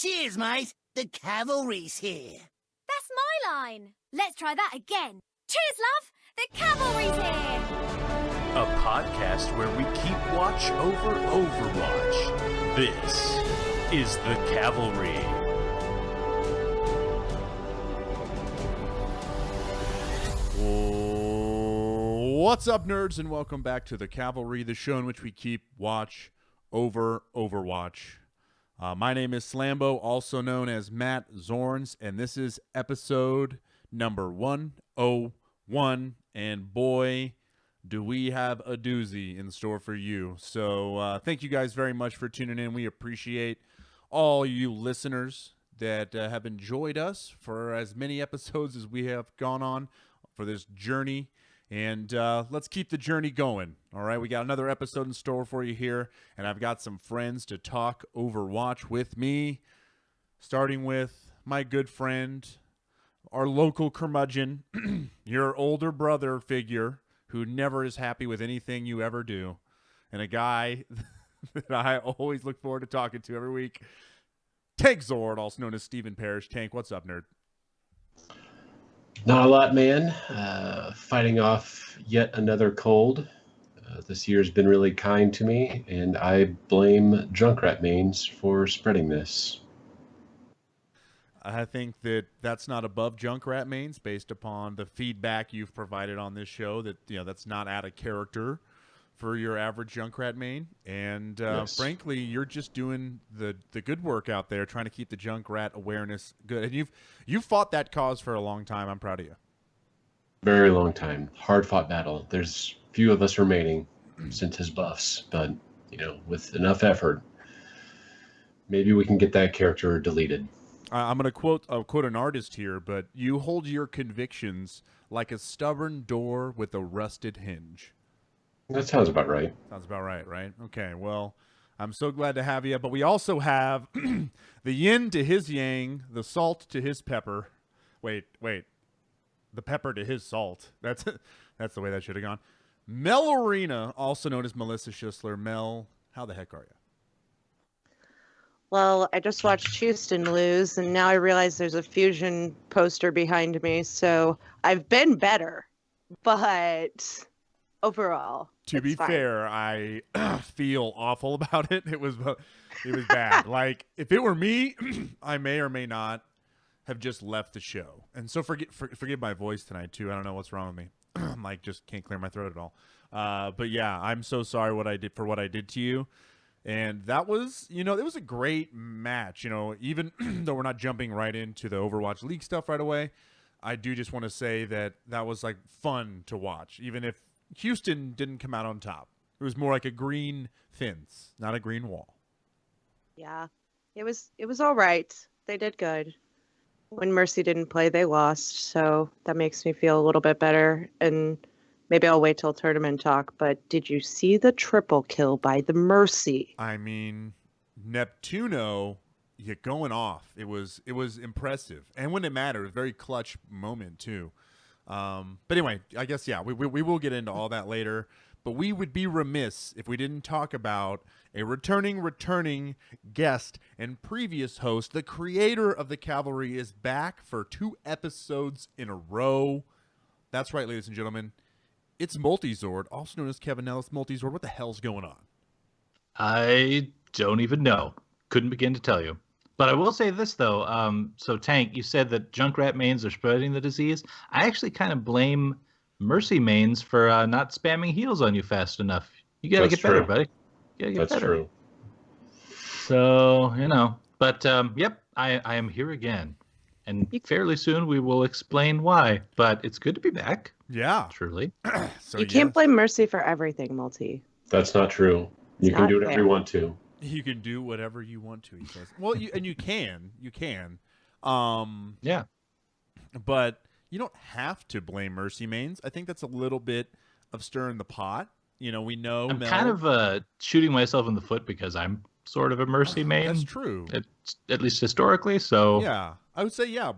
Cheers, mate. The cavalry's here. That's my line. Let's try that again. Cheers, love. The cavalry's here. A podcast where we keep watch over Overwatch. This is The Cavalry. What's up, nerds, and welcome back to The Cavalry, the show in which we keep watch over Overwatch. My name is Slambo, also known as Matt Zorns, and this is episode number 101, and boy, do we have a doozy in store for you. So thank you guys very much for tuning in. We appreciate all you listeners that have enjoyed us for as many episodes as we have gone on for this journey. And let's keep the journey going. All right, we got another episode in store for you here, and I've got some friends to talk Overwatch with me, starting with my good friend, our local curmudgeon, your older brother figure who never is happy with anything you ever do, and a guy that I always look forward to talking to every week, Tank Zord, also known as Stephen Parrish. Tank, what's up, nerd? Not a lot, man. Fighting off yet another cold. This year's been really kind to me, and I blame Junkrat mains for spreading this. I think that that's not above Junkrat mains based upon the feedback you've provided on this show, that that's not out of character for your average Junkrat main. And Yes. frankly, you're just doing the good work out there, trying to keep the Junkrat awareness good. And you've fought that cause for a long time. I'm proud of you. Very long time. Hard-fought battle. There's few of us remaining since his buffs, but, with enough effort, maybe we can get that character deleted. I'm going to quote an artist here, but you hold your convictions like a stubborn door with a rusted hinge. That sounds about right. Sounds about right, right? Okay, well, I'm so glad to have you. But we also have the yin to his yang, the salt to his pepper. Wait. The pepper to his salt. That's the way that should have gone. Mel Arena, also known as Melissa Schisler. Mel, how the heck are you? Well, I just watched Houston lose, and now I realize there's a Fusion poster behind me, so I've been better. But overall, To be fine. fair, I feel awful about it. It was bad. Like, if it were me, I may or may not have just left the show. And so forgive my voice tonight too. I don't know what's wrong with me. I'm like, just can't clear my throat at all. But yeah, I'm so sorry what I did to you. And that was, it was a great match. Even though we're not jumping right into the Overwatch League stuff right away, I do just want to say that was like fun to watch, even if Houston didn't come out on top. It was more like a green fence, not a green wall. Yeah, it was all right. They did good. When Mercy didn't play, they lost, so that makes me feel a little bit better. And maybe I'll wait till tournament talk. But did you see the triple kill by the Mercy? I mean, Neptuno, you're going off. It was impressive, and when it mattered, it was a very clutch moment too. But anyway, I guess, yeah, we will get into all that later, but we would be remiss if we didn't talk about a returning guest and previous host. The creator of The Cavalry is back for 2 episodes in a row. That's right, ladies and gentlemen. It's Multizord, also known as Kevin Ellis. Multizord, what the hell's going on? I don't even know. Couldn't begin to tell you. But I will say this, though. So, Tank, you said that Junkrat mains are spreading the disease. I actually kind of blame Mercy mains for not spamming heals on you fast enough. You got to get better, buddy. You gotta get That's better. true. So, But, yep, I am here again. And fairly soon we will explain why. But it's good to be back. Yeah. Truly. So You can't blame Mercy for everything, Multi. That's not true. You It's can not do whatever fair. you want to. You can do whatever you want to, he says. Well, you can. Yeah. But you don't have to blame Mercy mains. I think that's a little bit of stirring the pot. We know I'm Mel. kind of shooting myself in the foot because I'm sort of a Mercy main. That's true. At least historically, so... Yeah, I would say yeah.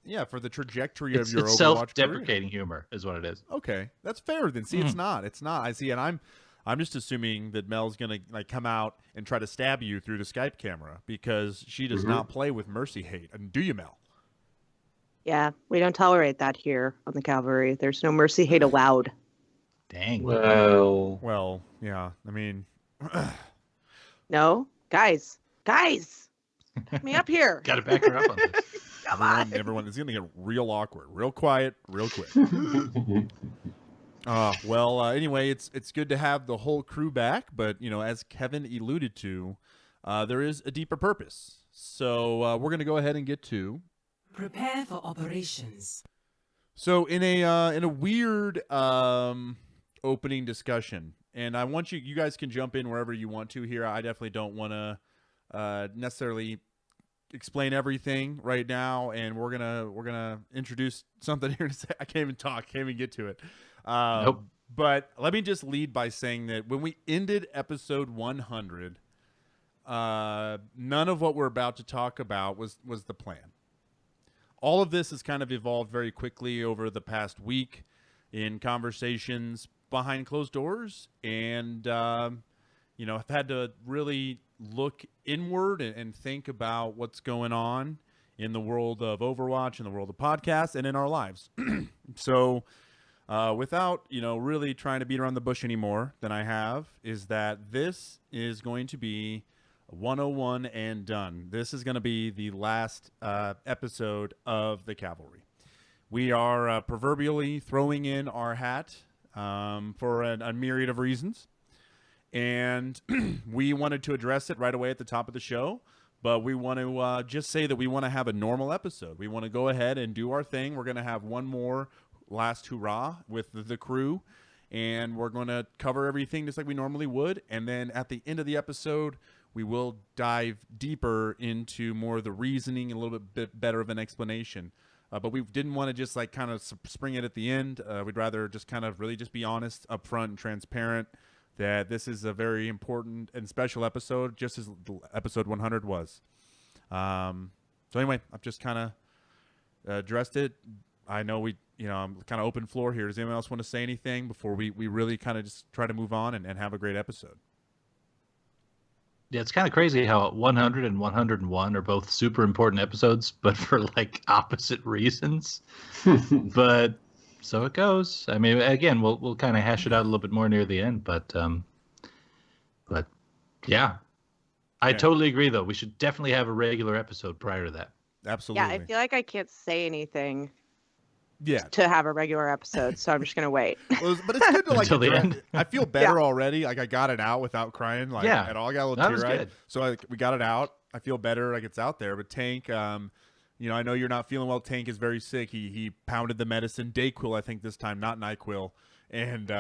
Yeah, for the trajectory It's of your Overwatch self-deprecating career. humor is what it is. Okay, that's fair. Then see, it's not. I see, and I'm just assuming that Mel's gonna like come out and try to stab you through the Skype camera because she does not play with mercy hate. And do you, Mel? Yeah, we don't tolerate that here on the Cavalry. There's no mercy hate allowed. Dang. Well, yeah. I mean, No? Guys, get me up here. Got to back her up on this. Come on. everyone is gonna get real awkward, real quiet, real quick. Anyway, it's good to have the whole crew back, but as Kevin alluded to, there is a deeper purpose. So we're gonna go ahead and get to prepare for operations. So in a weird opening discussion, and I want you guys can jump in wherever you want to here. I definitely don't want to necessarily explain everything right now, and we're gonna introduce something here to say. I can't even talk, can't even get to it. Nope. But let me just lead by saying that when we ended episode 100, none of what we're about to talk about was the plan. All of this has kind of evolved very quickly over the past week in conversations behind closed doors, and I've had to really look inward and think about what's going on in the world of Overwatch, in the world of podcasts, and in our lives. So without really trying to beat around the bush anymore than I have, is that this is going to be 101 and done. This is going to be the last episode of the Cavalry. We are proverbially throwing in our hat for a myriad of reasons. And we wanted to address it right away at the top of the show, but we want to just say that we want to have a normal episode. We want to go ahead and do our thing. We're going to have one more last hurrah with the crew, and we're going to cover everything just like we normally would. And then at the end of the episode, we will dive deeper into more of the reasoning and a little bit better of an explanation. But we didn't want to just like kind of spring it at the end. We'd rather just kind of really just be honest, upfront, and transparent that this is a very important and special episode, just as episode 100 was. So anyway, I've just kind of addressed it. I know I'm kind of open floor here. Does anyone else want to say anything before we really kind of just try to move on and have a great episode? Yeah, it's kind of crazy how 100 and 101 are both super important episodes, but for like opposite reasons. But so it goes. I mean, again, we'll kind of hash it out a little bit more near the end, but yeah. I totally agree, though. We should definitely have a regular episode prior to that. Absolutely. Yeah, I feel like I can't say anything Yeah. to have a regular episode, so I'm just gonna wait. Well, but it's good to like Until the end. I feel better already. Like I got it out without crying. Like Yeah, at all. I got a that little was tear-eyed. good. So we got it out. I feel better. Like it's out there. But Tank, I know you're not feeling well. Tank is very sick. He pounded the medicine, Dayquil, I think this time, not NyQuil, and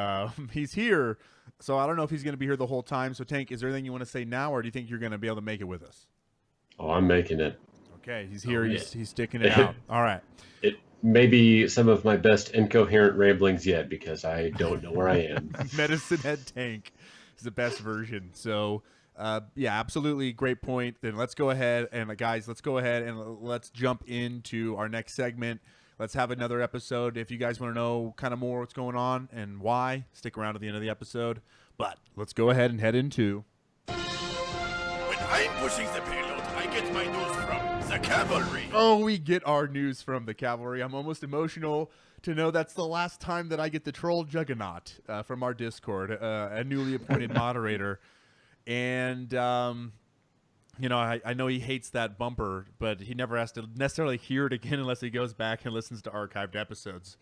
he's here. So I don't know if he's going to be here the whole time. So Tank, is there anything you want to say now, or do you think you're going to be able to make it with us? Oh, I'm making it. Okay, he's here. yeah. He's sticking it out. All right. It may be some of my best incoherent ramblings yet because I don't know where I am. Medicine Head Tank is the best version. So, yeah, absolutely great point. Then let's go ahead and guys, let's go ahead and let's jump into our next segment. Let's have another episode. If you guys want to know kind of more what's going on and why, stick around to the end of the episode. But let's go ahead and head into. When I'm pushing the payload, I get my news from the cavalry. Oh, we get our news from the Cavalry. I'm almost emotional to know that's the last time that I get to troll Juggernaut from our Discord, a newly appointed moderator. And, I know he hates that bumper, but he never has to necessarily hear it again unless he goes back and listens to archived episodes.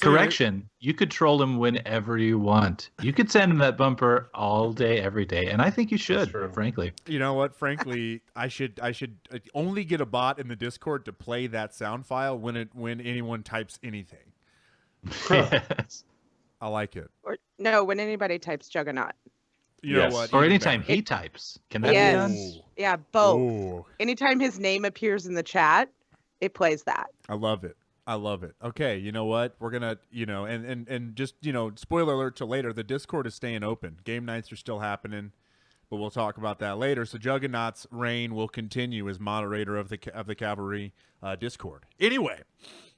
Correction. You could troll him whenever you want. You could send him that bumper all day, every day. And I think you should, frankly. You know what? Frankly, I should only get a bot in the Discord to play that sound file when anyone types anything. Yes. I like it. Or no, when anybody types Juggernaut. You know Yes. what? Or Even anytime better. he types. Can that Yes. be done? Yeah, both. Oh, Anytime his name appears in the chat, it plays that. I love it. I love it. Okay, you know what? We're gonna, and just, spoiler alert to later. The Discord is staying open. Game nights are still happening, but we'll talk about that later. So Juggernaut's reign will continue as moderator of the Cavalry Discord. Anyway,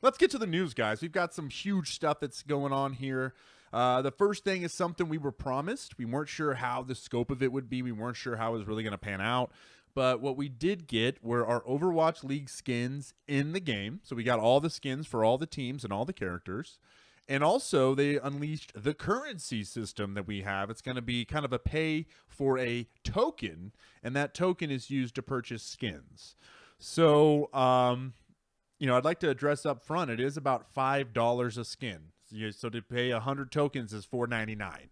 let's get to the news, guys. We've got some huge stuff that's going on here. The first thing is something we were promised. We weren't sure how the scope of it would be. We weren't sure how it was really going to pan out. But what we did get were our Overwatch League skins in the game. So we got all the skins for all the teams and all the characters. And also they unleashed the currency system that we have. It's going to be kind of a pay for a token, and that token is used to purchase skins. So, I'd like to address up front, it is about $5 a skin. So to pay 100 tokens is $4.99.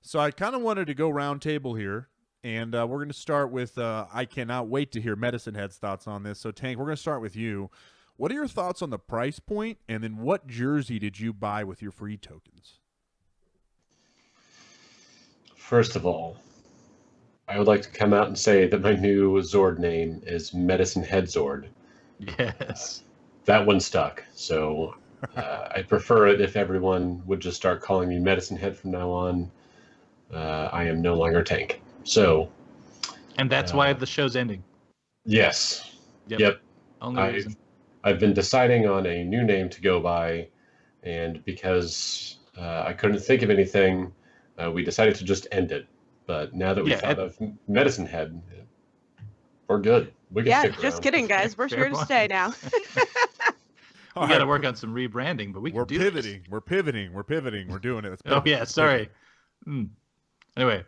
So I kind of wanted to go round table here. And we're going to start with, I cannot wait to hear Medicine Head's thoughts on this. So, Tank, we're going to start with you. What are your thoughts on the price point? And then what jersey did you buy with your free tokens? First of all, I would like to come out and say that my new Zord name is Medicine Head Zord. Yes. That one stuck. So I prefer it if everyone would just start calling me Medicine Head from now on. I am no longer Tank. So, and that's why the show's ending. Yes. Yep. Only reason. I've been deciding on a new name to go by, and because I couldn't think of anything, we decided to just end it. But now that we thought of Medicine Head, we're good. We can stick just around. kidding, guys. We're here to stay now. We got to work on some rebranding, but we're pivoting. We're pivoting. We're doing it. Oh yeah, sorry. Anyway.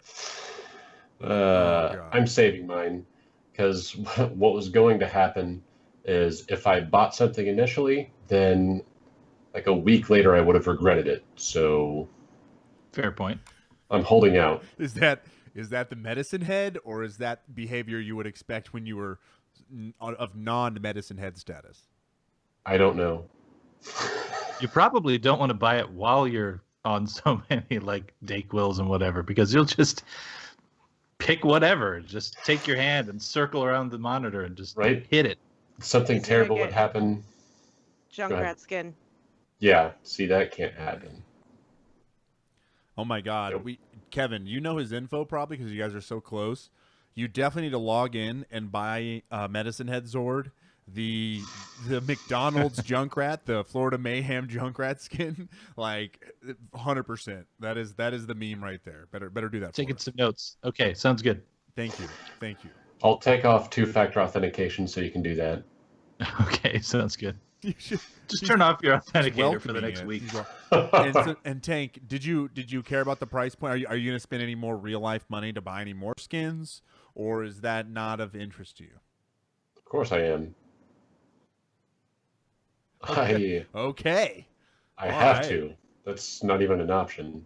I'm saving mine because what was going to happen is if I bought something initially, then like a week later I would have regretted it. So fair point. I'm holding out. Is that the Medicine Head, or is that behavior you would expect when you were of non-Medicine Head status? I don't know. You probably don't want to buy it while you're on so many like Dayquils and whatever, because you'll just pick whatever. Just take your hand and circle around the monitor and just hit it. Something terrible would happen. Junkrat skin. Yeah, see, that can't happen. Oh my God, Kevin, you know his info probably because you guys are so close. You definitely need to log in and buy Medicine Head Zord, the McDonald's Junkrat, the Florida Mayhem Junkrat skin, like 100%. That is the meme right there. Better do that. Taking some notes. Okay, sounds good. Thank you. I'll take off two-factor authentication so you can do that. Okay, sounds good. Just turn off your authenticator for the next week. And Tank, did you care about the price point? Are you going to spend any more real life money to buy any more skins, or is that not of interest to you? Of course I am. Okay. I have to. That's not even an option.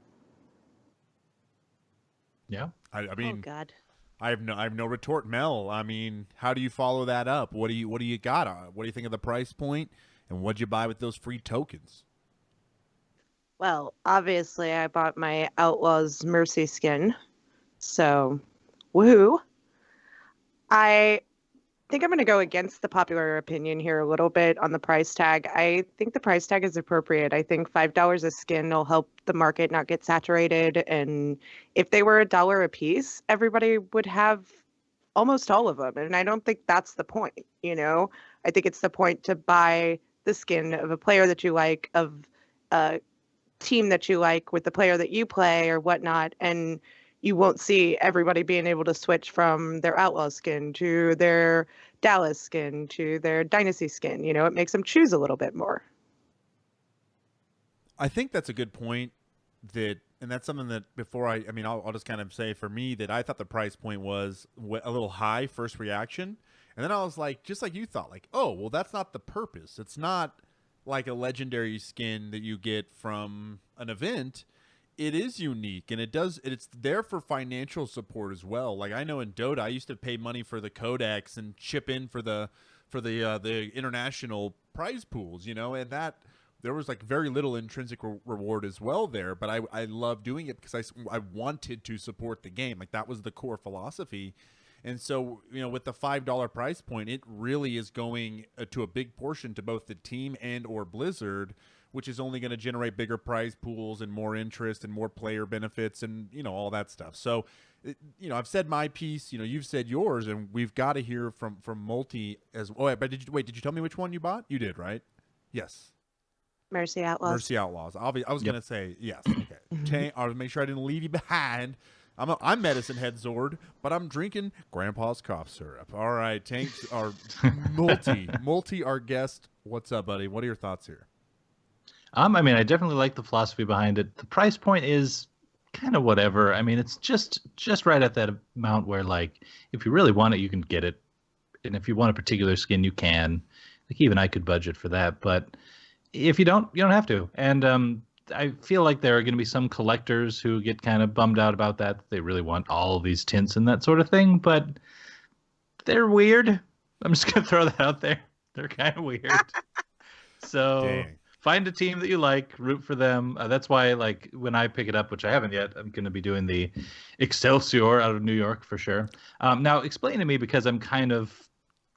Yeah. I mean, oh God. I have no retort, Mel. I mean, how do you follow that up? What do you got? What do you think of the price point, and what'd you buy with those free tokens? Well, obviously, I bought my Outlaws Mercy skin, so woohoo! I think I'm going to go against the popular opinion here a little bit on the price tag. I think the price tag is appropriate. I think $5 a skin will help the market not get saturated. And if they were $1 a piece, everybody would have almost all of them. And I don't think that's the point, I think it's the point to buy the skin of a player that you like, of a team that you like with the player that you play or whatnot. And you won't see everybody being able to switch from their Outlaw skin to their Dallas skin to their Dynasty skin. It makes them choose a little bit more. I think that's a good point. And that's something that I'll just kind of say for me that I thought the price point was a little high, first reaction. And then I was like, just like you thought, like, oh, well, that's not the purpose. It's not like a legendary skin that you get from an event. It is unique, and it's there for financial support as well. Like I know in Dota, I used to pay money for the codex and chip in for the international prize pools, and that there was like very little intrinsic reward as well there. But I love doing it because I wanted to support the game. Like that was the core philosophy. And so, with the $5 price point, it really is going to a big portion to both the team and or Blizzard, which is only going to generate bigger prize pools and more interest and more player benefits and, all that stuff. So, I've said my piece, you've said yours, and we've got to hear from Multi as well. But did you tell me which one you bought? You did, right? Yes. Mercy Outlaws. Mercy Outlaws. I was going to say yes. Okay. Tank, or make sure I didn't leave you behind. I'm Medicine Head Zord, but I'm drinking Grandpa's cough syrup. All right, Tanks are multi our guest. What's up, buddy? What are your thoughts here? I mean, I definitely like the philosophy behind it. The price point is kind of whatever. I mean, it's just right at that amount where, like, if you really want it, you can get it, and if you want a particular skin, you can. Like, even I could budget for that, but if you don't have to. And I feel like there are going to be some collectors who get kind of bummed out about that. They really want all of these tints and that sort of thing, but they're weird. I'm just going to throw that out there. They're kind of weird. So Dang. Find a team that you like, root for them. That's why, like, when I pick it up, which I haven't yet, I'm going to be doing the Excelsior out of New York for sure. Now, explain to me, because I'm kind of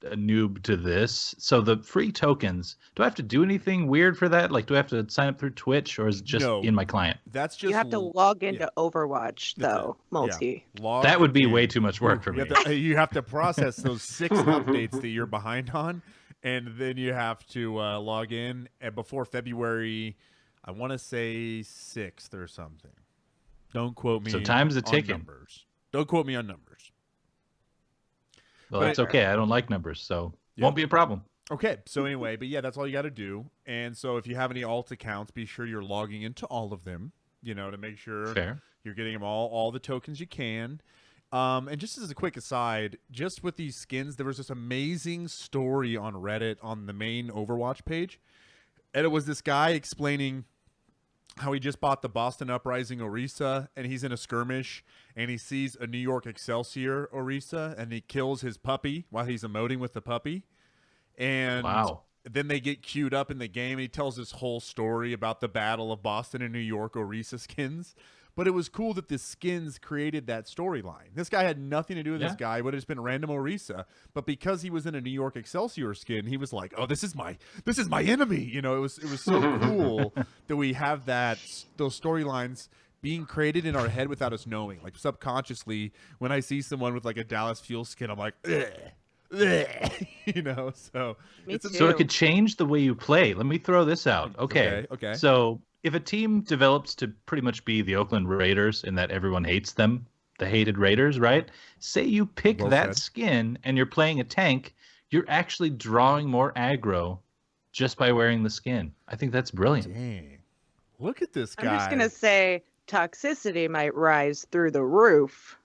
a noob to this. So the free tokens, do I have to do anything weird for that? Like, do I have to sign up through Twitch, or is it just in my client? That's just You have to log into Overwatch, though, multi. Log That would be in. way too much work for me. You have to process those 6 updates that you're behind on, and then you have to log in before February, I want to say 6th or something. Don't quote me. So time's a on ticking. numbers. Don't quote me on numbers. Well, that's okay. I don't like numbers, so won't be a problem. Okay, so anyway, but yeah, that's all you got to do. And so if you have any alt accounts, be sure you're logging into all of them, to make sure you're getting them all the tokens you can. And just as a quick aside, just with these skins, there was this amazing story on Reddit on the main Overwatch page. And it was this guy explaining how he just bought the Boston Uprising Orisa, and he's in a skirmish, and he sees a New York Excelsior Orisa, and he kills his puppy while he's emoting with the puppy. And then they get queued up in the game, and he tells this whole story about the Battle of Boston and New York Orisa skins. But it was cool that the skins created that storyline. This guy had nothing to do with this guy. It would have just been random Orisa. But because he was in a New York Excelsior skin, he was like, "Oh, this is my enemy." It was so cool that we have those storylines being created in our head without us knowing. Like, subconsciously, when I see someone with like a Dallas Fuel skin, I'm like, ugh. So so it could change the way you play. Let me throw this out. Okay. So if a team develops to pretty much be the Oakland Raiders in that everyone hates them, the hated Raiders, right? Say you pick that skin and you're playing a tank, you're actually drawing more aggro just by wearing the skin. I think that's brilliant. Dang. Look at this guy. I'm just going to say toxicity might rise through the roof.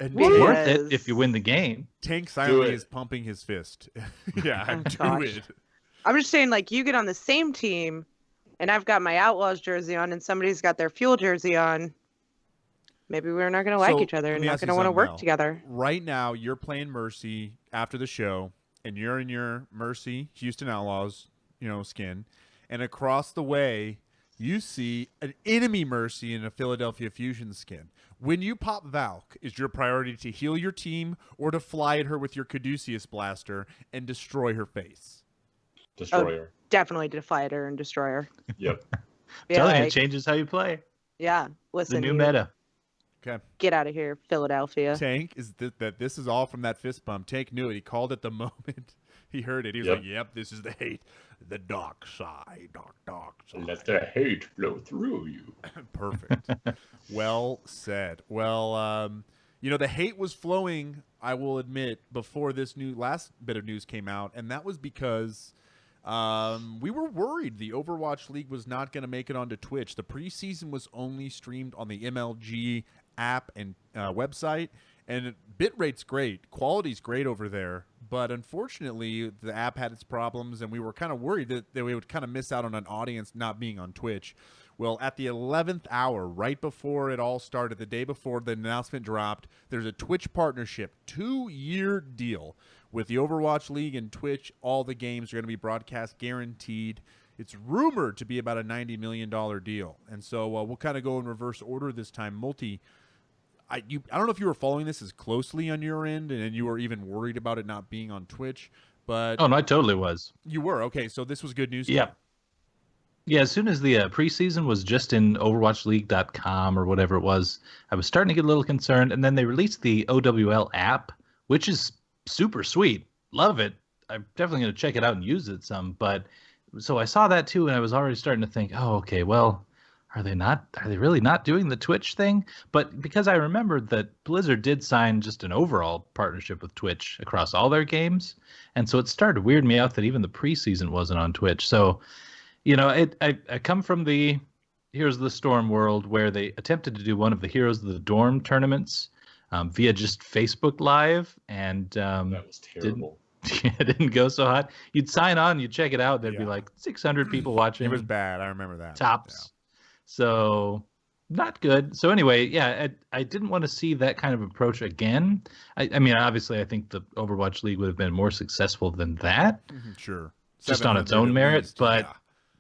And worth it if you win the game. Tank silently is pumping his fist. Do it. I'm just saying, like, you get on the same team, and I've got my Outlaws jersey on, and somebody's got their Fuel jersey on. Maybe we're not going to like each other and not going to want to work together. Right now, you're playing Mercy after the show, and you're in your Mercy Houston Outlaws, skin, and across the way, you see an enemy Mercy in a Philadelphia Fusion skin. When you pop Valk, is your priority to heal your team or to fly at her with your Caduceus blaster and destroy her face? Destroy her. Definitely defy her and destroy her. Yep. Telling you, it changes how you play. Yeah. Listen. The new meta. Okay. Get out of here, Philadelphia. Tank is that this is all from that fist bump. Tank knew it. He called it the moment he heard it. He was like, "Yep, this is the hate, the dark side, dark side. Let the hate flow through you." Perfect. Well said. Well, the hate was flowing, I will admit, before this last bit of news came out, and that was because we were worried the Overwatch League was not going to make it onto Twitch. The preseason was only streamed on the MLG app and website, and bitrate's great, quality's great over there, but unfortunately the app had its problems, and we were kind of worried that we would kind of miss out on an audience not being on Twitch. Well, at the 11th hour, right before it all started, the day before the announcement dropped, there's a Twitch partnership, 2-year deal with the Overwatch League and Twitch. All the games are going to be broadcast guaranteed. It's rumored to be about a $90 million deal. And so we'll kind of go in reverse order this time. Multi, I don't know if you were following this as closely on your end and you were even worried about it not being on Twitch, but... Oh, no, I totally was. You were? Okay, so this was good news. Yeah. Yeah, as soon as the preseason was just in OverwatchLeague.com or whatever it was, I was starting to get a little concerned. And then they released the OWL app, which is super sweet. Love it. I'm definitely going to check it out and use it some. But so I saw that too, and I was already starting to think, oh, okay, well, all are they really not doing the Twitch thing? But because I remembered that Blizzard did sign just an overall partnership with Twitch across all their games, and so it started to weird me out that even the preseason wasn't on Twitch. So, I come from the Heroes of the Storm world where they attempted to do one of the Heroes of the Dorm tournaments via just Facebook Live, and That was terrible. it didn't go so hot. You'd sign on, you'd check it out, there'd be like 600 people watching. It was bad. I remember that. Tops. So not good. So anyway, yeah, I didn't want to see that kind of approach again. I mean, obviously, I think the Overwatch League would have been more successful than that. Sure. Just on its 700 own at merit, least, but yeah.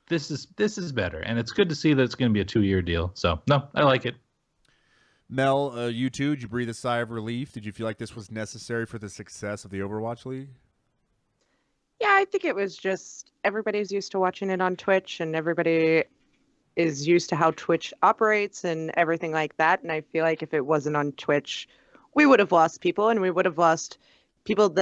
this is better, and it's good to see that it's going to be a 2-year deal. So no, I like it. Mel, you too, did you breathe a sigh of relief? Did you feel like this was necessary for the success of the Overwatch League? Yeah, I think it was just everybody's used to watching it on Twitch, and everybody is used to how Twitch operates and everything like that. And I feel like if it wasn't on Twitch, we would have lost people, and we would have lost people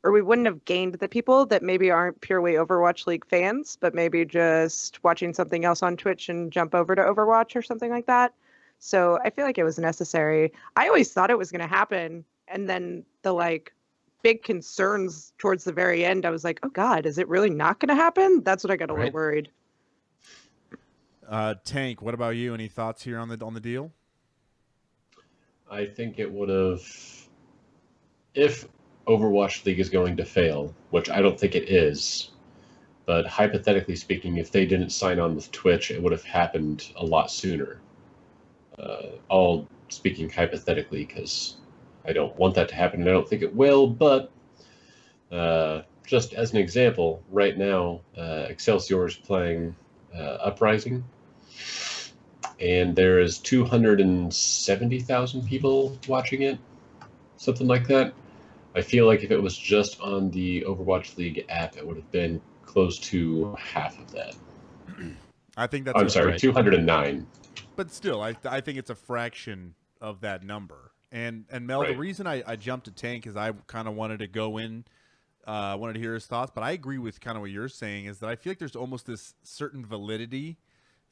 or we wouldn't have gained the people that maybe aren't purely Overwatch League fans, but maybe just watching something else on Twitch and jump over to Overwatch or something like that. So I feel like it was necessary. I always thought it was going to happen. And then the big concerns towards the very end, I was like, oh God, is it really not going to happen? That's what I got a little worried. Tank, what about you? Any thoughts here on the deal? I think it would have, if Overwatch League is going to fail, which I don't think it is, but hypothetically speaking, if they didn't sign on with Twitch, it would have happened a lot sooner. All speaking hypothetically, because I don't want that to happen, and I don't think it will, but just as an example, right now, Excelsior is playing Uprising, and there is 270,000 people watching it, something like that. I feel like if it was just on the Overwatch League app, it would have been close to half of that. I think that's... I'm sorry, 209. But still, I think it's a fraction of that number. And Mel, the reason I jumped to Tank is I kind of wanted to go in, wanted to hear his thoughts, but I agree with kind of what you're saying, is that I feel like there's almost this certain validity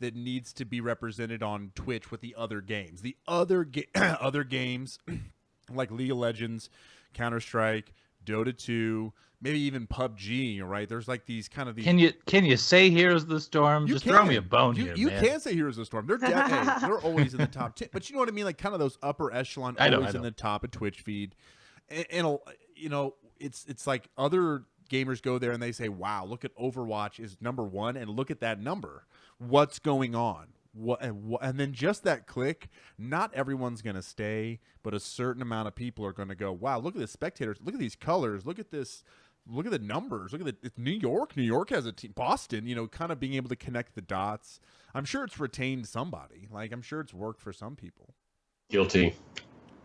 that needs to be represented on Twitch with the other games. The other games like League of Legends, Counter-Strike, Dota 2, maybe even PUBG, right? There's like these kind of these... Can you say Heroes of the Storm? Just throw me a bone here, You man. can say Heroes of the Storm. They're always in the top 10. But you know what I mean? Like kind of those upper echelon, always in the top of Twitch feed. And it's like other gamers go there and they say, wow, look at Overwatch is #1, and look at that number. What's going on? And then just that click, not everyone's going to stay, but a certain amount of people are going to go, wow, look at the spectators. Look at these colors. Look at this. Look at the numbers. Look at it's New York. New York has a team. Boston, kind of being able to connect the dots. I'm sure it's retained somebody. Like, I'm sure it's worked for some people. Guilty.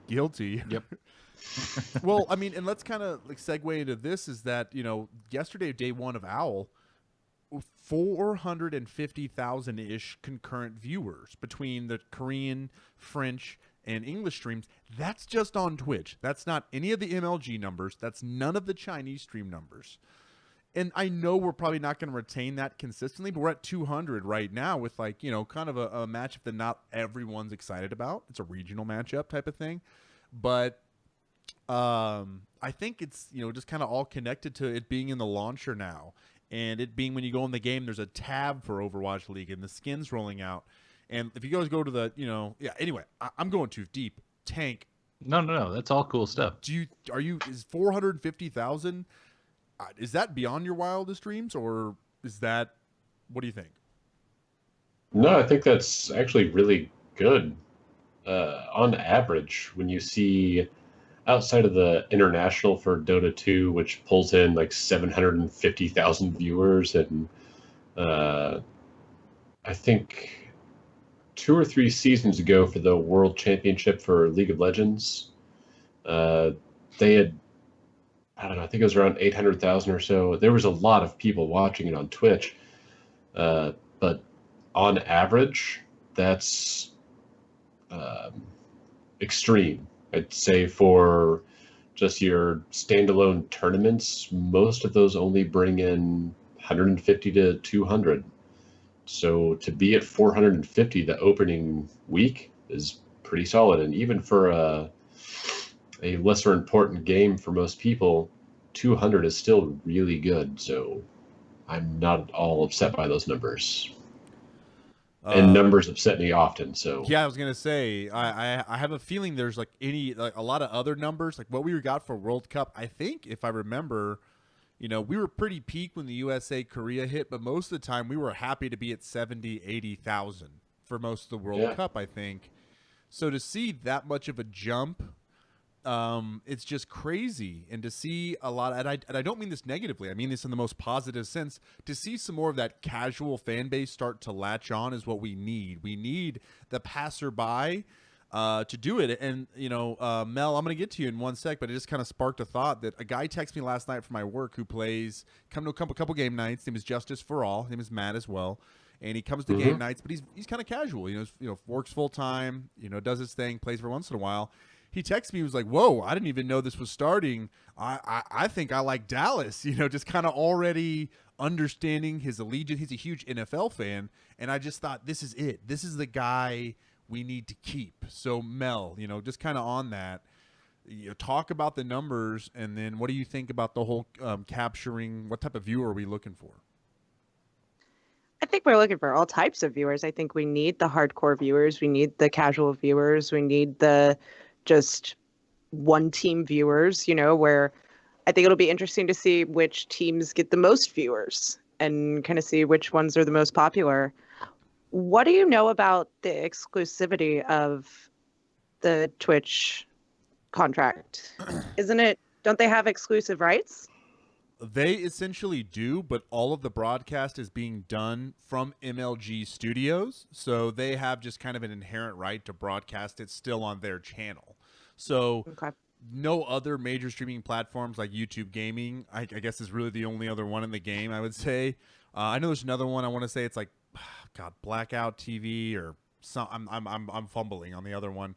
Yep. Well, I mean, and let's kind of segue into this is that, yesterday, day one of OWL, 450,000-ish concurrent viewers between the Korean, French, and English streams. That's just on Twitch. That's not any of the MLG numbers. That's none of the Chinese stream numbers. And I know we're probably not going to retain that consistently, but we're at 200 right now with kind of a matchup that not everyone's excited about. It's a regional matchup type of thing. But I think it's, just kind of all connected to it being in the launcher now. And it being when you go in the game, there's a tab for Overwatch League and the skins rolling out. And if you guys go to the, anyway, I'm going too deep. Tank. No, that's all cool stuff. Is 450,000, is that beyond your wildest dreams, or is that, what do you think? No, I think that's actually really good. On average, when you see outside of the international for Dota 2, which pulls in like 750,000 viewers, and I think 2 or 3 seasons ago for the World Championship for League of Legends, they had, I don't know, I think it was around 800,000 or so. There was a lot of people watching it on Twitch, but on average, that's extreme. I'd say for just your standalone tournaments, most of those only bring in 150 to 200. So to be at 450 the opening week is pretty solid. And even for a lesser important game for most people, 200 is still really good. So I'm not at all upset by those numbers. And numbers upset me often. So yeah, I was gonna say I have a feeling there's like a lot of other numbers like what we got for World Cup. I think if I remember, we were pretty peak when the USA Korea hit, but most of the time we were happy to be at 70, 80,000 for most of the World Cup, I think. So to see that much of a jump, it's just crazy. And to see a lot, and I don't mean this negatively, I mean this in the most positive sense, to see some more of that casual fan base start to latch on is what we need. We need the passerby to do it. And, Mel, I'm going to get to you in one sec, but it just kind of sparked a thought that a guy texted me last night from my work who come to a couple game nights. His name is Justice for All. His name is Matt as well. And he comes to game nights, but he's kind of casual. Works full time, does his thing, plays for once in a while. He texted me, he was like, whoa, I didn't even know this was starting. I think I like Dallas, just kind of already understanding his allegiance. He's a huge NFL fan. And I just thought, this is it. This is the guy we need to keep. So Mel, just kind of on that, talk about the numbers, and then what do you think about the whole capturing? What type of viewer are we looking for? I think we're looking for all types of viewers. I think we need the hardcore viewers. We need the casual viewers. We need the just one team viewers, where I think it'll be interesting to see which teams get the most viewers and kind of see which ones are the most popular. What do you know about the exclusivity of the Twitch contract? Don't they have exclusive rights? They essentially do, but all of the broadcast is being done from MLG Studios. So they have just kind of an inherent right to broadcast it still on their channel. So no other major streaming platforms like YouTube Gaming, I guess, is really the only other one in the game, I would say. I know there's another one. I want to say it's like, God, Blackout TV or some. I'm fumbling on the other one.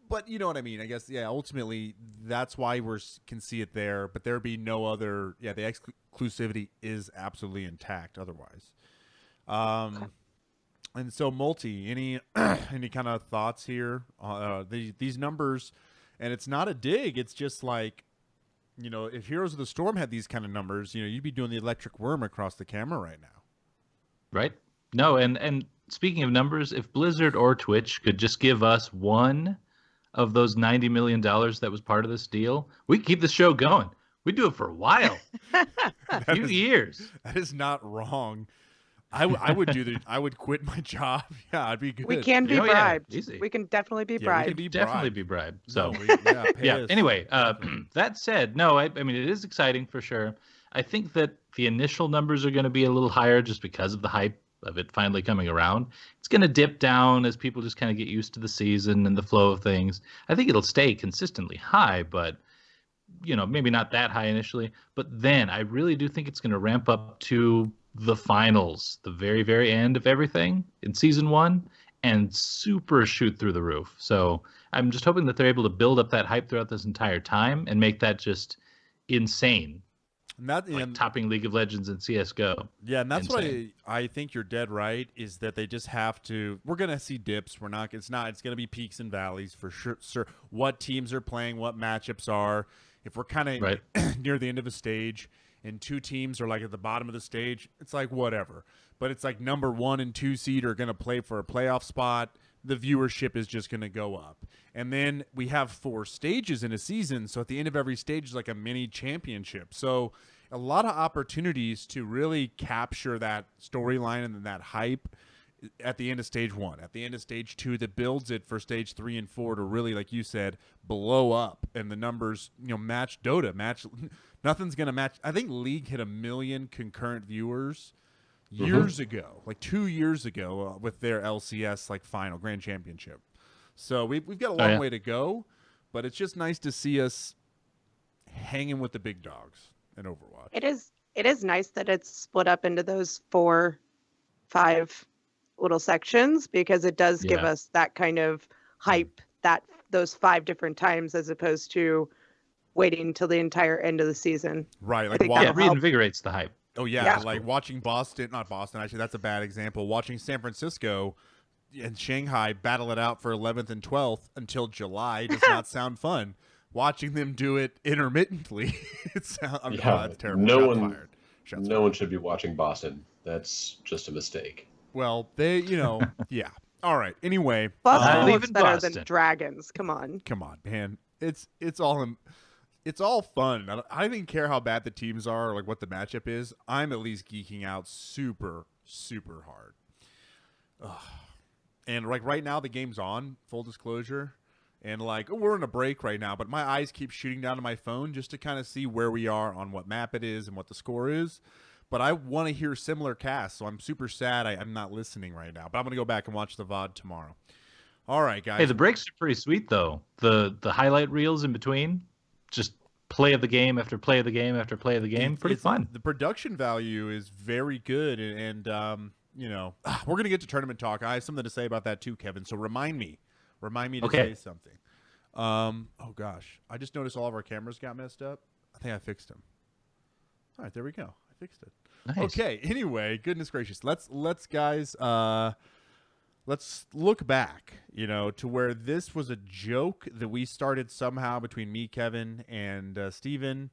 But you know what I mean. I guess, yeah, ultimately, that's why we can see it there. But there would be no other. Yeah, the exclusivity is absolutely intact otherwise. And so, Multi, any kind of thoughts here? These numbers, and it's not a dig. It's just like, if Heroes of the Storm had these kind of numbers, you'd be doing the electric worm across the camera right now. Right? No, and speaking of numbers, if Blizzard or Twitch could just give us one of those $90 million that was part of this deal, we could keep the show going. We'd do it for a while. A few years. That is not wrong. I would quit my job. Yeah, I'd be good. We can be bribed. Easy. We can definitely be bribed. We can definitely be bribed. So, yeah. Anyway, that said, no, I mean, it is exciting for sure. I think that the initial numbers are going to be a little higher just because of the hype of it finally coming around. It's going to dip down as people just kind of get used to the season and the flow of things. I think it'll stay consistently high, but maybe not that high initially. But then I really do think it's going to ramp up to the finals, the very, very end of everything in season 1, and super shoot through the roof. So I'm just hoping that they're able to build up that hype throughout this entire time and make that just insane. Topping League of Legends and CSGO. Yeah, and that's why I think you're dead right, is that they just have to. We're going to see dips. It's going to be peaks and valleys for sure. What teams are playing, what matchups are. If we're kind of near the end of a stage and two teams are like at the bottom of the stage, it's like whatever. But it's like number 1 and 2 seed are going to play for a playoff spot. The viewership is just going to go up. And then we have 4 stages in a season. So at the end of every stage is like a mini championship. So a lot of opportunities to really capture that storyline and that hype at the end of stage 1, at the end of stage 2, that builds it for stage 3 and 4 to really, like you said, blow up. And the numbers, match Dota, nothing's going to match. I think League hit 1 million concurrent viewers years ago, like 2 years ago, with their LCS final grand championship. So we've got a long way to go, but it's just nice to see us hanging with the big dogs in Overwatch. It is nice that it's split up into those 4, 5 little sections, because it does give us that kind of hype those 5 different times, as opposed to waiting until the entire end of the season. Right. It reinvigorates the hype. Oh yeah, Yeah. like watching Boston, not Boston. Actually, that's a bad example. Watching San Francisco and Shanghai battle it out for 11th and 12th until July does not sound fun. Watching them do it intermittently, it's that's terrible. No Shots one, fired. Shots no fired. one should be watching Boston. That's just a mistake. Well, they, yeah. All right. Anyway, Boston Not looks even better Boston. than Dragons. Come on. come on, man. It's all fun. I don't even care how bad the teams are or like what the matchup is. I'm at least geeking out super, super hard. Ugh. And like right now, the game's on. Full disclosure, and like we're in a break right now, but my eyes keep shooting down to my phone just to kind of see where we are on what map it is and what the score is. But I want to hear similar casts, so I'm super sad I'm not listening right now. But I'm gonna go back and watch the VOD tomorrow. All right, guys. Hey, the breaks are pretty sweet though. The highlight reels in between, just play of the game after play of the game after play of the game. Pretty fun. The production value is very good, and we're gonna get to tournament talk. I have something to say about that too, Kevin. So remind me to say something. Oh gosh, I just noticed all of our cameras got messed up. I think I fixed them. All right, there we go. I fixed it. Nice. Okay. Anyway, goodness gracious, let's guys, let's look back, to where this was a joke that we started somehow between me, Kevin, and Steven,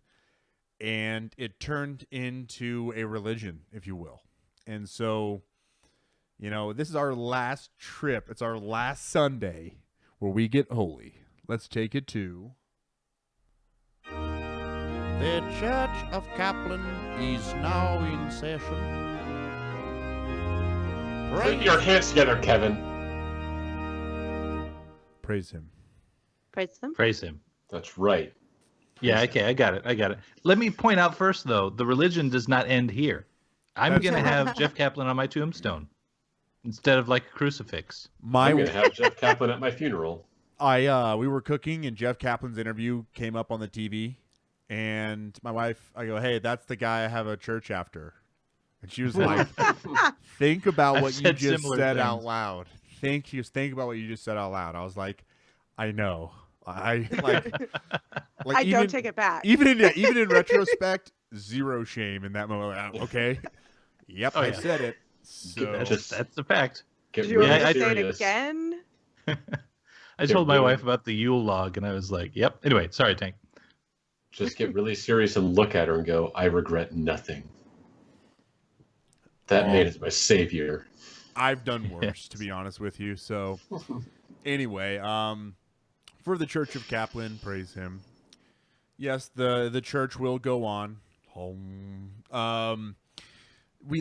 and it turned into a religion, if you will. And so, this is our last trip. It's our last Sunday where we get holy. Let's take it to the Church of Kaplan is now in session. Put your hands together, Kevin. Praise him. Praise them. Praise him. That's right. Yeah, okay, I got it. Let me point out first, though, the religion does not end here. I'm That's going to right. have Jeff Kaplan on my tombstone instead of like a crucifix. I'm going to have Jeff Kaplan at my funeral. We were cooking and Jeff Kaplan's interview came up on the TV, and my wife, I go, "Hey, that's the guy I have a church after," and she was like, "Think about I've what you said just similar said things. out loud. Think about what you just said out loud." I was like, "I know. I like I even, don't take it back. even in retrospect, zero shame in that moment. Like, okay, yep, Oh, I yeah. said it. So That's a fact. Get Do you want really me to say it serious. again? I Get told my really- wife about the Yule log, and I was like, "Yep." Anyway, sorry, Tank. Just get really serious and look at her and go, "I regret nothing." That man is my savior. I've done worse, to be honest with you. So, anyway, for the Church of Kaplan, praise him. Yes, the church will go on.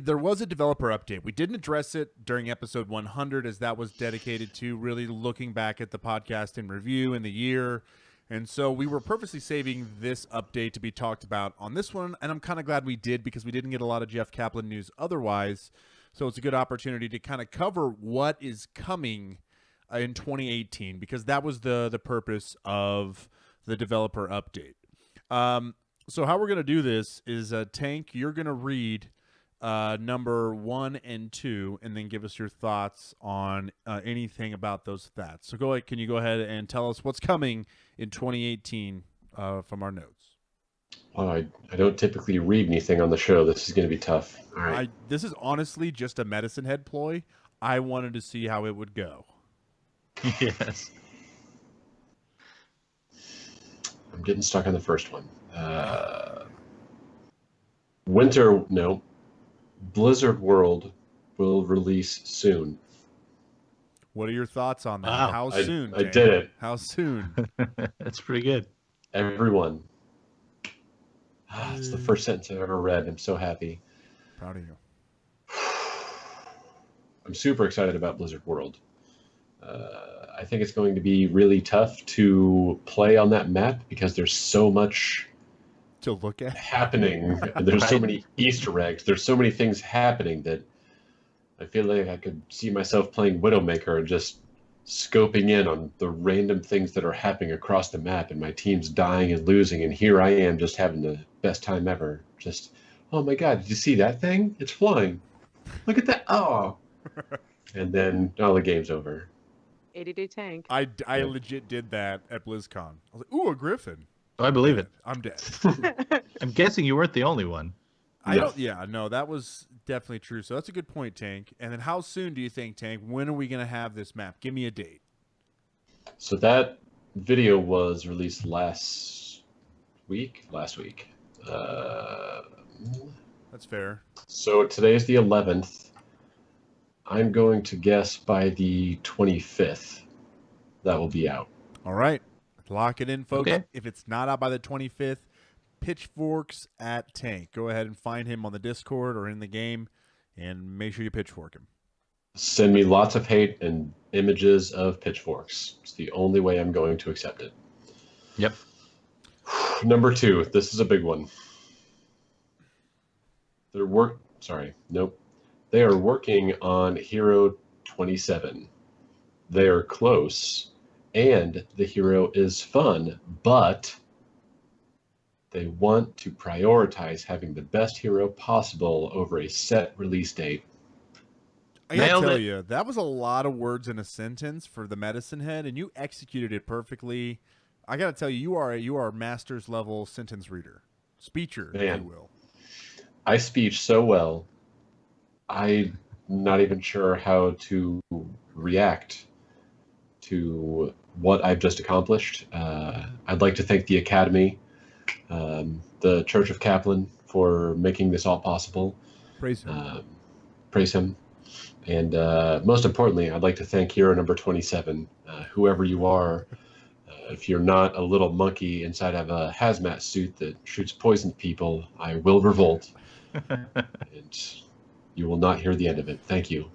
There was a developer update. We didn't address it during episode 100, as that was dedicated to really looking back at the podcast in review in the year. And so we were purposely saving this update to be talked about on this one, and I'm kind of glad we did because we didn't get a lot of Jeff Kaplan news otherwise. So it's a good opportunity to kind of cover what is coming in 2018, because that was the purpose of the developer update. So how we're going to do this is, Tank, you're going to read number 1 and 2, and then give us your thoughts on anything about those stats. So go ahead. Can you go ahead and tell us what's coming in 2018 from our notes? Well, I don't typically read anything on the show. This is going to be tough. All right. This is honestly just a medicine head ploy. I wanted to see how it would go. Yes. I'm getting stuck on the first one. Blizzard World will release soon. What are your thoughts on that? Wow. How I soon? did Tank? it. How soon? That's pretty good. Everyone. It's the first sentence I've ever read. I'm so happy. Proud of you. I'm super excited about Blizzard World. I think it's going to be really tough to play on that map because there's so much To look at. happening. There's so Right. many Easter eggs. There's so many things happening that I feel like I could see myself playing Widowmaker and just scoping in on the random things that are happening across the map, and my team's dying and losing, and here I am just having the best time ever. Just, oh my god, did you see that thing? It's flying. Look at that. Oh. And then, the game's over. 80-day tank. I legit did that at BlizzCon. I was like, ooh, a griffin. Oh, I believe it. I'm dead. I'm guessing you weren't the only one. No, that was definitely true. So that's a good point, Tank. And then how soon do you think, Tank, when are we going to have this map? Give me a date. So that video was released last week. That's fair. So today's the 11th. I'm going to guess by the 25th that will be out. All right. Lock it in, folks. Okay. If it's not out by the 25th, Pitchforks at Tank. Go ahead and find him on the Discord or in the game, and make sure you pitchfork him. Send me lots of hate and images of pitchforks. It's the only way I'm going to accept it. Yep. Number 2. This is a big one. They are working on Hero 27. They are close, and the hero is fun, but they want to prioritize having the best hero possible over a set release date. I gotta Nailed tell it. you, that was a lot of words in a sentence for the medicine head, and you executed it perfectly. I gotta tell you, you are a master's level sentence reader, speecher, if Man. you will. I speech so well, I'm not even sure how to react to what I've just accomplished. I'd like to thank the Academy, the Church of Kaplan, for making this all possible. Praise him. Praise him. And most importantly, I'd like to thank hero number 27, whoever you are. If you're not a little monkey inside of a hazmat suit that shoots poison at people, I will revolt. And you will not hear the end of it. Thank you.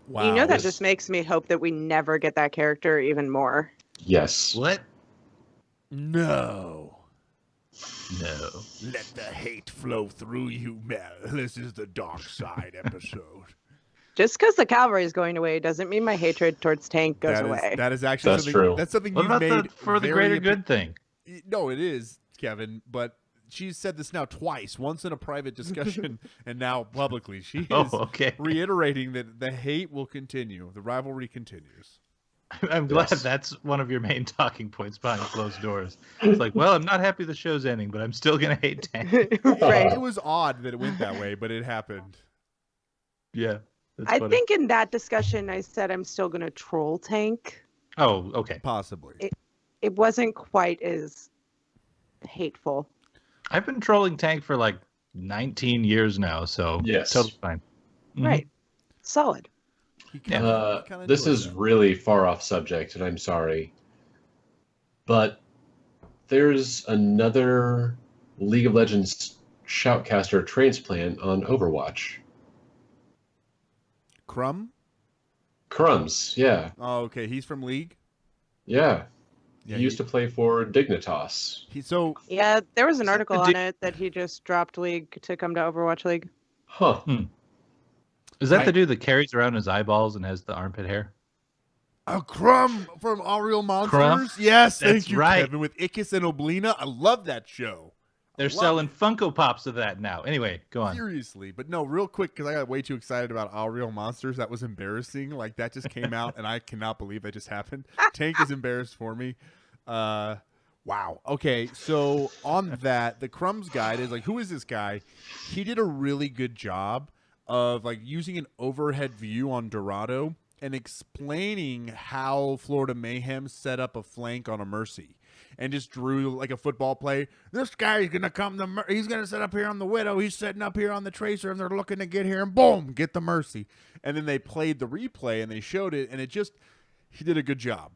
Wow. You know, that just makes me hope that we never get that character even more. Yes. What? No. No. Let the hate flow through you, Mel. This is the dark side episode. Just because the cavalry is going away doesn't mean my hatred towards Tank goes away. That is actually That's something. true. That's something What you've about made for the very greater good thing? No, it is, Kevin. But she's said this now twice. Once in a private discussion, and now publicly. She is okay. reiterating that the hate will continue. The rivalry continues. I'm glad Yes. that's one of your main talking points behind closed doors. It's like, well, I'm not happy the show's ending, but I'm still gonna hate Tank. Right. It was odd that it went that way, but it happened. Yeah. That's I funny. think in that discussion, I said I'm still going to troll Tank. Oh, okay. Possibly. It wasn't quite as hateful. I've been trolling Tank for like 19 years now, so Yes. totally fine. Mhm. Right. Solid. He Yeah. kinda This enjoys is that. really far off subject, and I'm sorry. But there's another League of Legends shoutcaster transplant on Overwatch. Crumb. Crumbs, yeah. Oh, okay. He's from League. Yeah. Yeah, He used to play for Dignitas. So Yeah, there was an article the on di- it that he just dropped League to come to Overwatch League. Huh. Is that I- the dude that carries around his eyeballs and has the armpit hair? a Crumb from All Real Monsters. Crumb? Yes, thank That's you, right. Kevin, with Ickis and Oblina. I love that show. They're love selling Funko Pops of that now. Anyway, go on. Seriously, but no, real quick, because I got way too excited about All Real Monsters. That was embarrassing. Like, that just came out, and I cannot believe that just happened. Tank is embarrassed for me. Wow. Okay, so on that, the Crumbs guide is like, who is this guy? He did a really good job of like using an overhead view on Dorado and explaining how Florida Mayhem set up a flank on a Mercy. And just drew like a football play. This guy's gonna come he's gonna set up here on the Widow. He's setting up here on the Tracer, and they're looking to get here, and boom, get the Mercy. And then they played the replay and they showed it, and he did a good job.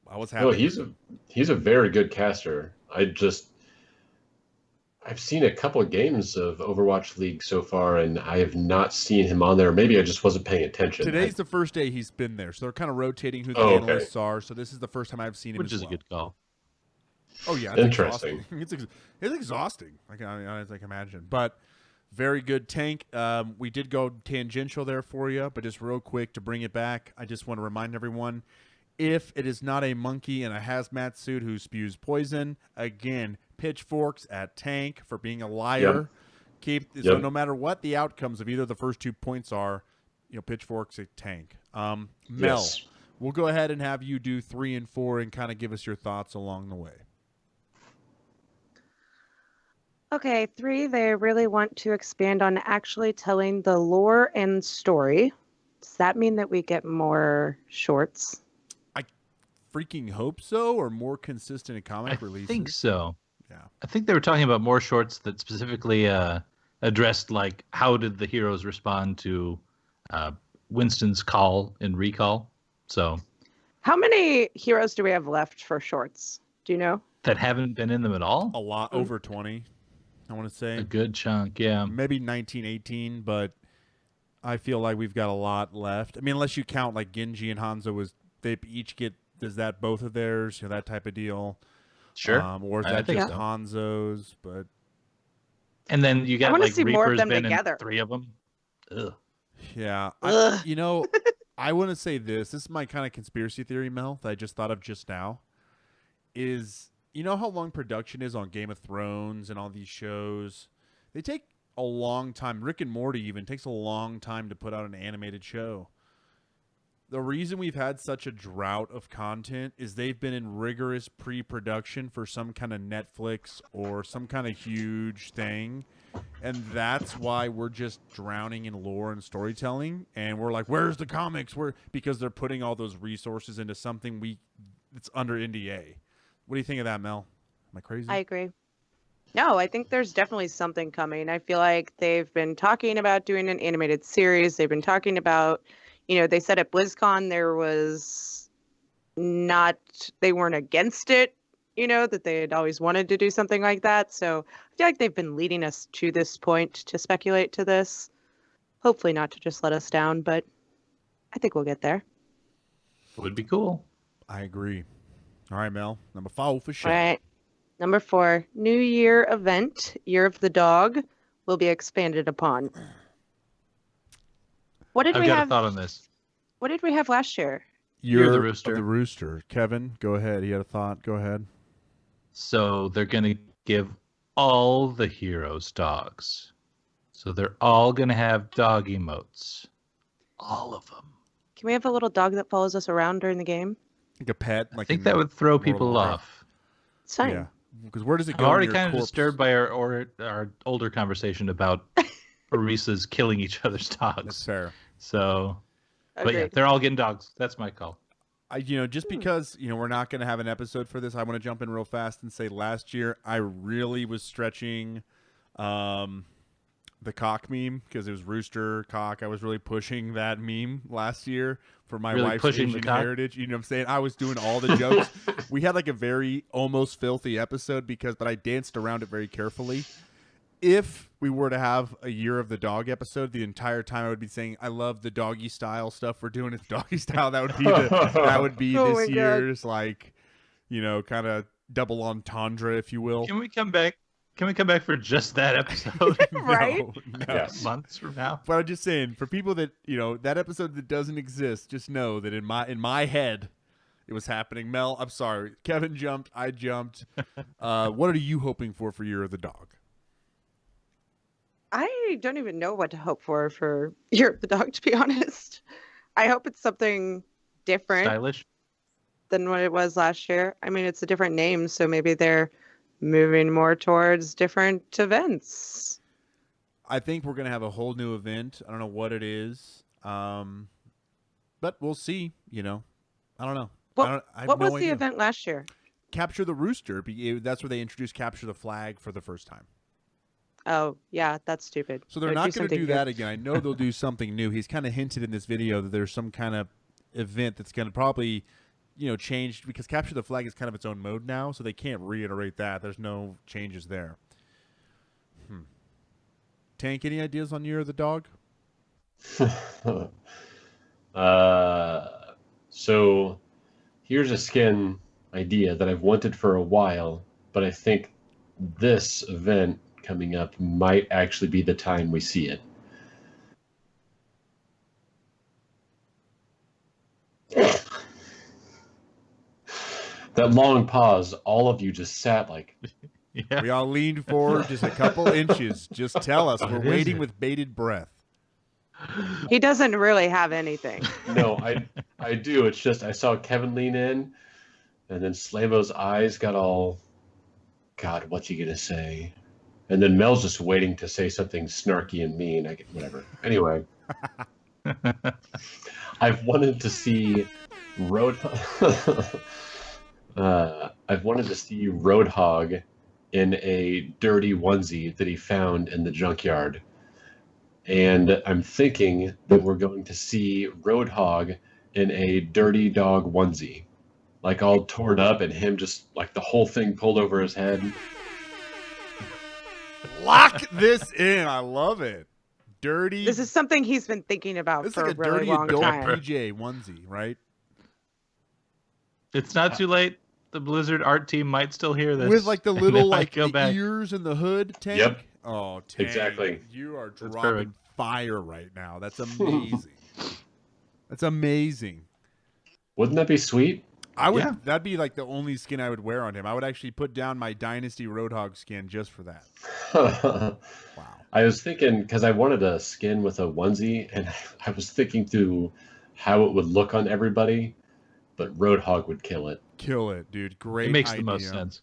I was happy. Oh, he's a very good caster. I've seen a couple of games of Overwatch League so far, and I have not seen him on there. Maybe I just wasn't paying attention. Today's the first day he's been there, so they're kind of rotating who the Oh, okay. analysts are. So this is the first time I've seen him. Which as is a well. good call. Oh yeah, Interesting. Exhausting. It's exhausting. I can imagine, but very good. Tank. We did go tangential there for you, but just real quick to bring it back, I just want to remind everyone: if it is not a monkey in a hazmat suit who spews poison, again, pitchforks at Tank for being a liar. So Yep. no matter what the outcomes of either of the first 2 points are, pitchforks at Tank. Mel, Yes. we'll go ahead and have you do 3 and 4 and kind of give us your thoughts along the way. Okay, 3, they really want to expand on actually telling the lore and story. Does that mean that we get more shorts? I freaking hope so, or more consistent comic I releases. think so. Yeah. I think they were talking about more shorts that specifically addressed like how did the heroes respond to Winston's call in Recall. So How many heroes do we have left for shorts? Do you know? that haven't been in them at all. A lot, over 20, I want to say. A good chunk, yeah. Maybe 19, 18, but I feel like we've got a lot left. I mean, unless you count like Genji and Hanzo, they each get, is that both of theirs, that type of deal? Sure. Or is I that think just so. Hanzo's? But And then you got wanna like see more of Reaper's them been together. in 3 of them. Ugh. yeah, Ugh. I want to say this. This is my kind of conspiracy theory, Mel, that I just thought of just now. Is, how long production is on Game of Thrones and all these shows? They take a long time. Rick and Morty even takes a long time to put out an animated show. The reason we've had such a drought of content is they've been in rigorous pre-production for some kind of Netflix or some kind of huge thing. And that's why we're just drowning in lore and storytelling. And we're like, where's the comics? Because they're putting all those resources into something it's under NDA. What do you think of that, Mel? Am I crazy? I agree. No, I think there's definitely something coming. I feel like they've been talking about doing an animated series. They've been talking about, they said at BlizzCon they weren't against it, that they had always wanted to do something like that. So I feel like they've been leading us to this point to speculate to this. Hopefully not to just let us down, but I think we'll get there. Would be cool. I agree. All right, Mel. Number 4 for sure. All right. Number 4, New Year event, Year of the Dog, will be expanded upon. What did I've we got have? a thought on this. What did we have last year? You're the Of rooster. the rooster. Kevin, go ahead. He had a thought. Go ahead. So they're going to give all the heroes dogs. So they're all going to have dog emotes. All of them. Can we have a little dog that follows us around during the game? Like a pet. I Like think in that would throw World of people Warcraft. off. It's fine. Yeah. Because where does it I'm go? in already your kind of corpse? disturbed by our older conversation about Orisa's killing each other's That's dogs. fair. So, but yeah, Agreed. they're all getting dogs. That's my call. Just because we're not going to have an episode for this, I want to jump in real fast and say last year I really was stretching the cock meme because it was rooster cock. I was really pushing that meme last year for my Really wife's pushing the Asian cock? heritage. You know what I'm saying? I was doing all the jokes. We had like a very almost filthy episode but I danced around it very carefully. If we were to have a Year of the Dog episode, the entire time I would be saying, "I love the doggy style stuff we're doing. It's doggy style." That would be Oh my this God. year's kind of double entendre, if you will. Can we come back? Can we come back for just that episode? Right? No. Yes. Months from now. But I'm just saying, for people that that episode that doesn't exist, just know that in my head, it was happening. Mel, I'm sorry. Kevin jumped. I jumped. What are you hoping for Year of the Dog? I don't even know what to hope for Year of the Dog, to be honest. I hope it's something different Stylish. than what it was last year. I mean, it's a different name, so maybe they're moving more towards different events. I think we're gonna have a whole new event. I don't know what it is, but we'll see. I don't know. I have What no was the idea. event last year? Capture the Rooster. That's where they introduced Capture the Flag for the first time. Oh, yeah, that's stupid. So they're Like, not going to something do new. that again. I know they'll do something new. He's kind of hinted in this video that there's some kind of event that's going to probably, change because Capture the Flag is kind of its own mode now, so they can't reiterate that. There's no changes there. Tank, any ideas on Year of the Dog? So here's a skin idea that I've wanted for a while, but I think this event coming up might actually be the time we see it. That long pause, all of you just sat like, Yeah. We all leaned forward just a couple inches. Just tell us. We're What is waiting it? with bated breath. He doesn't really have anything. no, I do. It's just I saw Kevin lean in, and then Slavo's eyes got all, God, what's he gonna say? And then Mel's just waiting to say something snarky and mean. Whatever. Anyway, I've wanted to see I've wanted to see Roadhog in a dirty onesie that he found in the junkyard. And I'm thinking that we're going to see Roadhog in a dirty dog onesie. Like all torn up and him just like the whole thing pulled over his head. Lock this in. I love it. Dirty. This is something he's been thinking about It's for like a a really dirty long adult time. PJ onesie, right? It's not too late. The Blizzard art team might still hear this. With like the and little they might like go the back. ears and the hood tank. Yep. Oh, Tank, Exactly. You are That's dropping perfect. fire right now. That's amazing. That's amazing. Wouldn't that be sweet? I would. Yeah. That'd be like the only skin I would wear on him. I would actually put down my Dynasty Roadhog skin just for that. Wow. I was thinking, because I wanted a skin with a onesie, and I was thinking through how it would look on everybody, but Roadhog would kill it. Kill it, dude. Great. It makes idea. the most sense.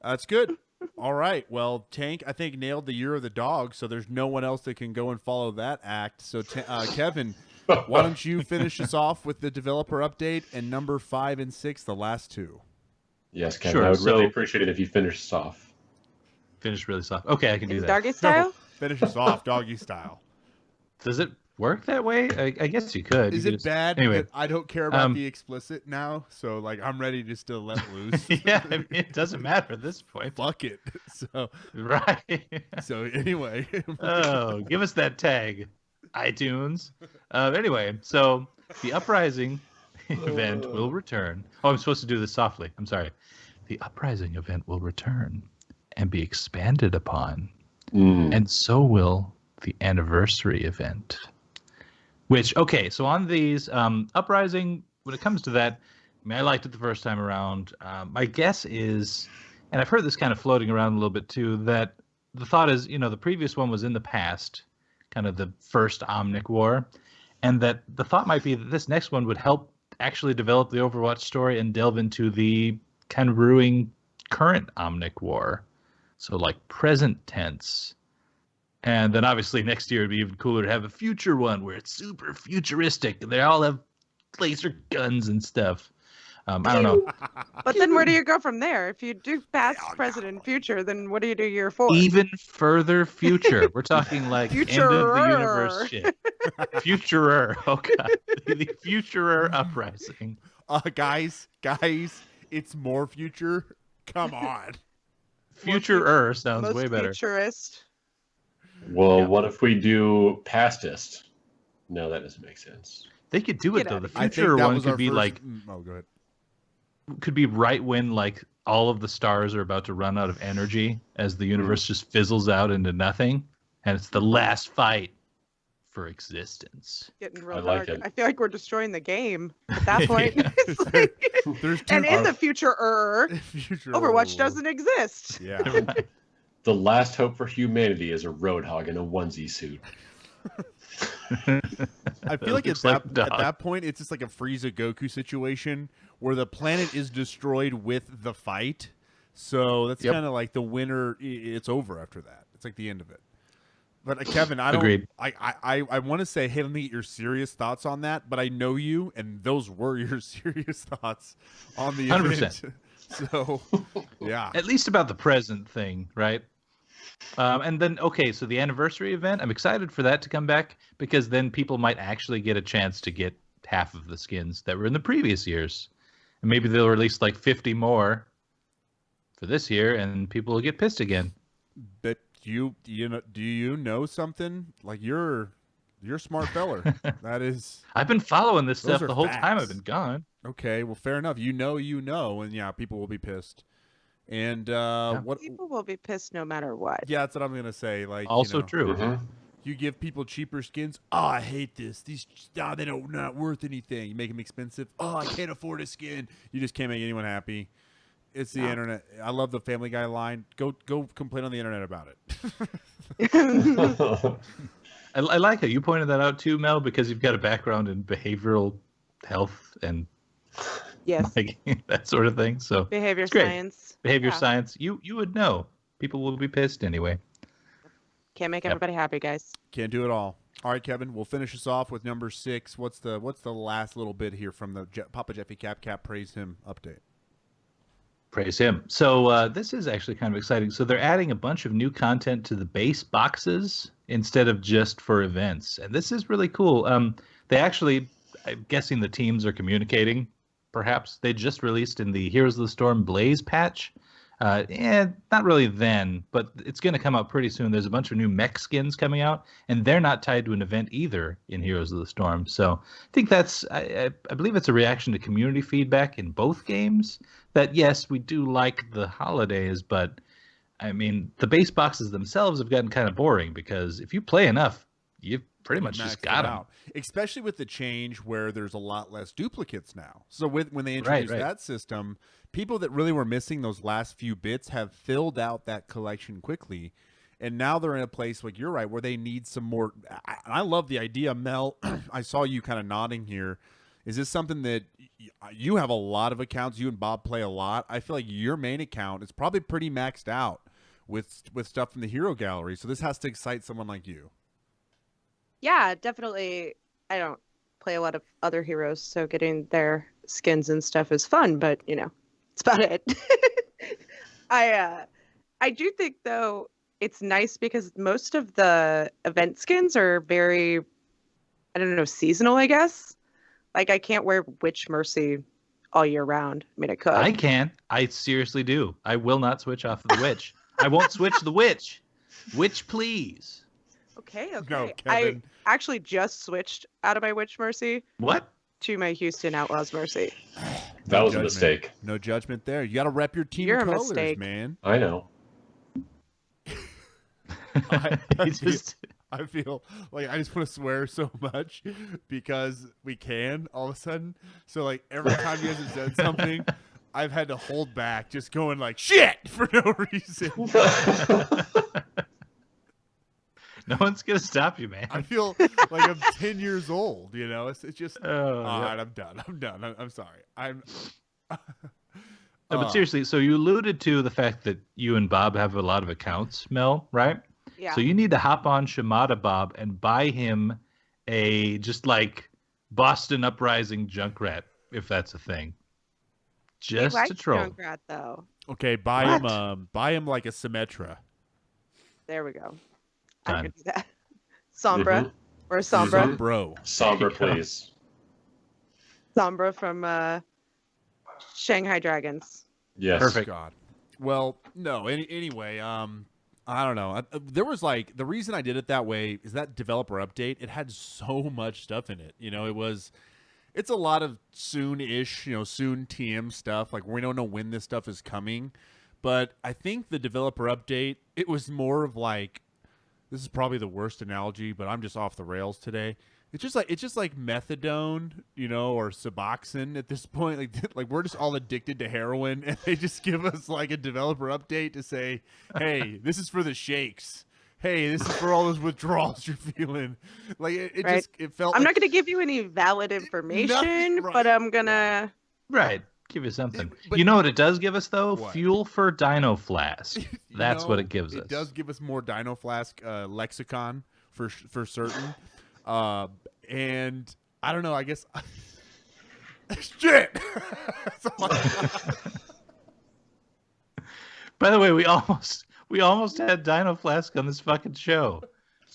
That's good. All right. Well, Tank, I think nailed the year of the dog, so there's no one else that can go and follow that act. So, Kevin, why don't you finish us off with the developer update and number 5 and 6, the last two? Yes, Kevin, Sure, I would really so- appreciate it if you finished us off. Finish really soft. Okay, I can do Is that. doggy style? Finish us off, doggy style. Does it work that way? I guess you could. Is You it could just- bad Anyway, that I don't care about the explicit now? So, like, I'm ready just to let loose. yeah, I mean, it doesn't matter at this point. Fuck it. So, Right. anyway. Oh, give us that tag, iTunes. Anyway, so the Uprising event will return. Oh, I'm supposed to do this softly. I'm sorry. The Uprising event will return and be expanded upon, and so will the anniversary event. Which, okay, so on these Uprising, when it comes to that, I mean, I liked it the first time around. My guess is, and I've heard this kind of floating around a little bit too, that the thought is, the previous one was in the past, kind of the first Omnic War, and that the thought might be that this next one would help actually develop the Overwatch story and delve into the kind of brewing current Omnic War. So like present tense. And then obviously next year it'd be even cooler to have a future one where it's super futuristic and they all have laser guns and stuff. I don't know. But then where do you go from there? If you do past, present, and future, then what do you do year 4? Even further future. We're talking like end of the universe shit. Futurer. Oh god. The Futurer Uprising. Guys, it's more future. Come on. Futurer sounds Most way better. futurist. Well, Yeah. what if we do pastist? No, that doesn't make sense. They could do it Get though. out The of I think future that one was our could be first- like Oh, go ahead. could be right when like all of the stars are about to run out of energy as the universe just fizzles out into nothing, and it's the last fight for existence. Getting real I like dark. it. I feel like we're destroying the game at that point. Yeah. It's like- There's two and in the future, future. Overwatch doesn't exist. Yeah. Right. The last hope for humanity is a Roadhog in a onesie suit. I feel like, Looks at like a dog. that point, it's just like a Frieza Goku situation where the planet is destroyed with the fight. So that's Yep. kind of like the winner. It's over after that. It's like the end of it. But Kevin, I don't. Agreed. I want to say, hey, let me get your serious thoughts on that. But I know you, and those were your serious thoughts on the 100%. event. So, yeah. At least about the present thing, right? And then, okay, so the anniversary event, I'm excited for that to come back because then people might actually get a chance to get half of the skins that were in the previous years. And maybe they'll release like 50 more for this year and people will get pissed again. But do you know something? Like you're a smart feller. That is I've been following this Those stuff are the whole time facts. I've been gone. okay. Well, fair enough. You know, and yeah, people will be pissed. And what? People will be pissed no matter what. Yeah, that's what I'm gonna say. Like Also true. Mm-hmm. You give people cheaper skins. Oh, I hate this. These they don't not worth anything. You make them expensive. Oh, I can't afford a skin. You just can't make anyone happy. It's the internet. I love the Family Guy line. Go complain on the internet about it. I like how you pointed that out too, Mel, because you've got a background in behavioral health and Yes. like that sort of thing. So Behavior it's great. science. Behavior Yeah. science, you would know. People will be pissed anyway. Can't make Yep. everybody happy, guys. Can't do it all. All right, Kevin, we'll finish us off with number 6. What's the last little bit here from the Papa Jeffy Cap Praise Him update? Praise him. So this is actually kind of exciting. So they're adding a bunch of new content to the base boxes instead of just for events. And this is really cool. They actually, I'm guessing the teams are communicating, perhaps. They just released in the Heroes of the Storm Blaze patch. Not really then, but it's going to come out pretty soon. There's a bunch of new mech skins coming out, and they're not tied to an event either in Heroes of the Storm. So I think that's, I believe it's a reaction to community feedback in both games that, yes, we do like the holidays, but I mean, the base boxes themselves have gotten kind of boring because if you play enough, you've pretty much just got them. Especially with the change where there's a lot less duplicates now. So when they introduced that system, people that really were missing those last few bits have filled out that collection quickly. And now they're in a place, like you're right, where they need some more. I love the idea, Mel. I saw you kind of nodding here. Is this something that you have a lot of accounts? You and Bob play a lot. I feel like your main account is probably pretty maxed out with stuff from the hero gallery. So this has to excite someone like you. Yeah, definitely. I don't play a lot of other heroes, so getting their skins and stuff is fun, but it's about it. I do think though it's nice because most of the event skins are very, I don't know, seasonal, I guess. Like I can't wear Witch Mercy all year round. I mean, I could. I can. I seriously do. I will not switch off of the Witch. I won't switch the Witch. Witch, please. Okay. No, I Kevin. actually just switched out of my Witch Mercy What? to my Houston Outlaws Mercy. That was a judgment. mistake. No judgment there. You got to rep your team You're a colors, mistake. man. I know. I feel like I just want to swear so much because we can all of a sudden. So like every time you guys have said something, I've had to hold back, just going like shit for no reason. No one's gonna stop you, man. I feel like I'm 10 years old. It's just. Oh, all yeah. right, I'm done. I'm sorry. No, but seriously, so you alluded to the fact that you and Bob have a lot of accounts, Mel, right? Yeah. So you need to hop on Shimada Bob and buy him a just like Boston Uprising Junkrat, if that's a thing. Just to troll. Junkrat, though. Okay, buy him like a Symmetra. There we go. Done. I could do that. Sombra or Sombra. Bro. Somber, please. Sombra from Shanghai Dragons. Yes. Perfect. God. Well, no. Anyway, I don't know. There was like the reason I did it that way is that developer update. It had so much stuff in it. It's a lot of soon-ish, soon TM stuff. Like we don't know when this stuff is coming, but I think the developer update. It was more of like, this is probably the worst analogy, but I'm just off the rails today. It's just like methadone, or Suboxone at this point. Like we're just all addicted to heroin, and they just give us like a developer update to say, "Hey, this is for the shakes. Hey, this is for all those withdrawals you're feeling." Like it Right. it felt. I'm like, not going to give you any valid information, Nothing, right. but I'm going to. Right. Give you something. But- You know what it does give us, though? What? Fuel for Dino Flask. That's what it gives us. It does give us more Dino Flask lexicon for certain. And I don't know. I guess shit. That's all I got. By the way, we almost had Dino Flask on this fucking show.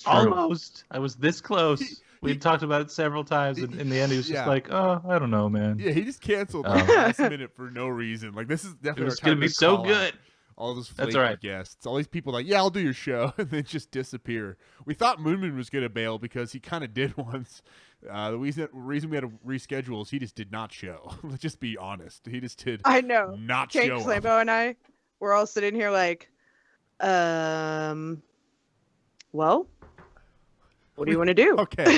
True. Almost. I was this close. We had talked about it several times, and in the end, he was just Yeah. like, "Oh, I don't know, man. Yeah, he just canceled like, last minute for no reason. Like this is definitely It was our time gonna be to so call good." out all those That's flaky all right. guests. All these people like, yeah, I'll do your show, and then just disappear. We thought Moon was going to bail because he kind of did once. The reason we had to reschedule is he just did not show. Let's just be honest. He just did I know. not Jake show up. Slambo and I, we're all sitting here like, well, what do you want to do? Okay.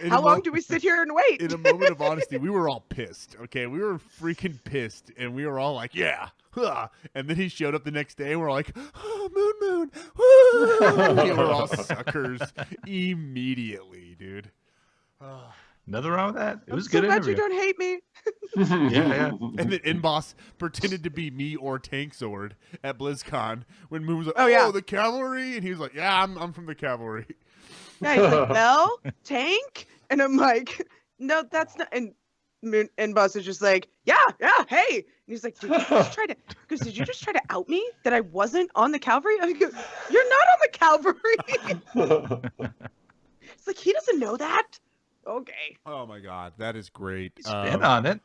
In How a long mo- do we sit here and wait? In a moment of honesty, we were all pissed. Okay, we were freaking pissed, and we were all like, "Yeah." Huh. And then he showed up the next day, and we're like, "Oh, Moon, woo!" We were all suckers immediately, dude. Nothing wrong with that. It was a so good glad interview. you don't hate me. Yeah. And then In-Boss pretended to be me or Tank Sword at BlizzCon when Moon was like, Oh, yeah. the cavalry? And he was like, yeah, I'm from the cavalry. Yeah, he's like, Mel, Tank? And I'm like, no, that's not. And Buzz is just like, yeah, hey. And he's like, did you just try to out me that I wasn't on the cavalry? I go, you're not on the cavalry. It's like, he doesn't know that. Okay. Oh, my God. That is great. He's been on it.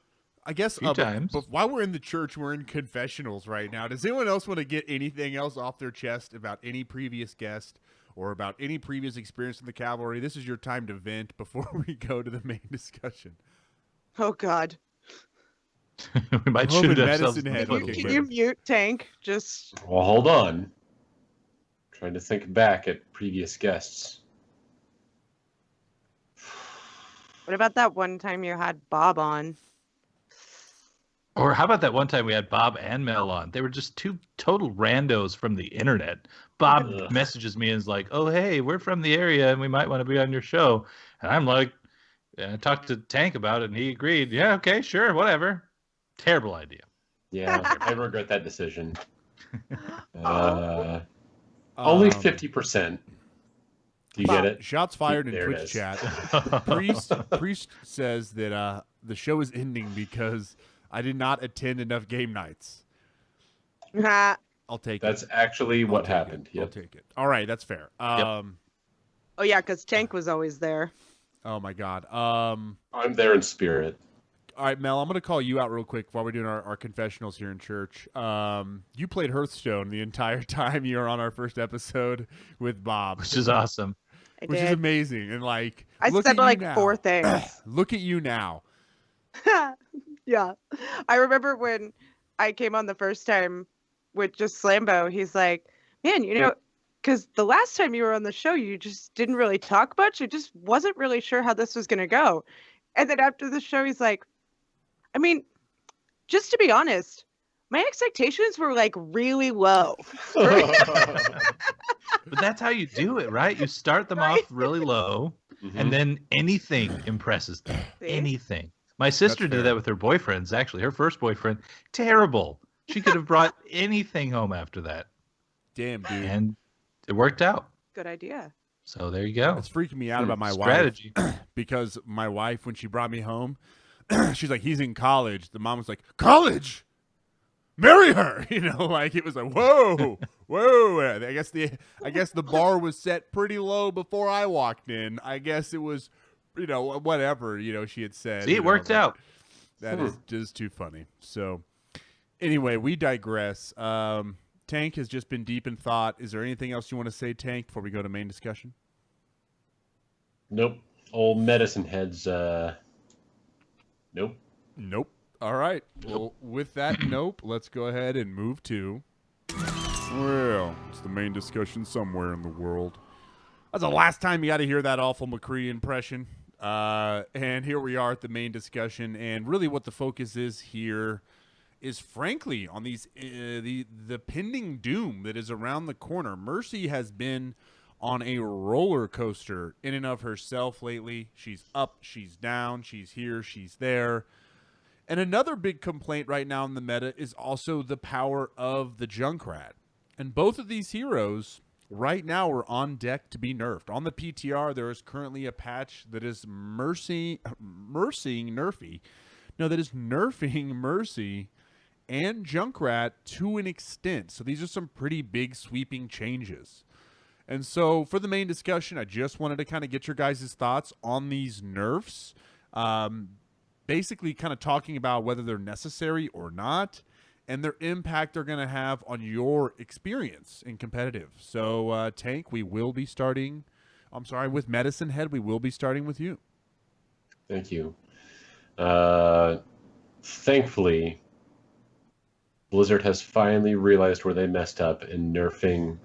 I guess few times. But while we're in the church, we're in confessionals right now. Does anyone else want to get anything else off their chest about any previous guest or about any previous experience in the cavalry? This is your time to vent before we go to the main discussion. Oh, God. We might Home shoot and ourselves in medicine the head. foot. Okay, Can you mute Tank? Just Well, hold on. Trying to think back at previous guests. what about that one time you had Bob on? Or how about that one time we had Bob and Mel on? They were just two total randos from the internet. Bob Ugh. messages me and is like, "Oh, hey, we're from the area and we might want to be on your show." And I'm like, I talked to Tank about it and he agreed. Yeah, okay, sure, whatever. Terrible idea. Yeah, I regret that decision. Only 50%. Do you get it? Shots fired in There it Twitch is. chat. Priest says that the show is ending because I did not attend enough game nights. I'll take it. That's actually I'll what take happened. I'll Yep. take it. All right, that's fair. Oh, yeah, because Tank was always there. Oh my God. I'm there in spirit. All right, Mel, I'm going to call you out real quick while we're doing our confessionals here in church. You played Hearthstone the entire time you were on our first episode with Bob, Which is awesome. which is amazing. And like, I look said at you like now. 4 things. Look at you now. Yeah. I remember when I came on the first time with just Slambo, he's like, man, because the last time you were on the show, you just didn't really talk much. I just wasn't really sure how this was going to go. And then after the show, he's like, I mean, just to be honest, my expectations were like really low. But that's how you do it, right? You start them off really low, and then anything impresses them. See? Anything. My sister did that with her boyfriends, actually. Her first boyfriend, terrible. She could have brought anything home after that. Damn, dude. And it worked out. Good idea. So there you go. It's freaking me out about my Strategy. wife because my wife, when she brought me home, she's like, he's in college. The mom was like, college? Marry her. Like it was like, whoa. I guess the bar was set pretty low before I walked in. I guess it was, whatever, she had said. See, it worked out. That is just too funny. So anyway, we digress. Tank has just been deep in thought. Is there anything else you want to say, Tank, before we go to main discussion? Nope. Old medicine heads. Nope. Nope. All right. Well, with that nope, let's go ahead and move to. Well, it's the main discussion somewhere in the world. That's the last time you got to hear that awful McCree impression. And here we are at the main discussion, and really what the focus is here is frankly on these the pending doom that is around the corner. Mercy has been on a roller coaster in and of herself lately. She's up, she's down, she's here, she's there. And another big complaint right now in the meta is also the power of the Junkrat. And both of these heroes right now are on deck to be nerfed. On the PTR, there is currently a patch that is nerfing Mercy and Junkrat to an extent. So these are some pretty big sweeping changes. And so for the main discussion, I just wanted to kind of get your guys' thoughts on these nerfs. Basically kind of talking about whether they're necessary or not and their impact they're going to have on your experience in competitive. So Tank, we will be starting, with Medicine Head, we will be starting with you. Thank you. Thankfully, Blizzard has finally realized where they messed up in nerfing,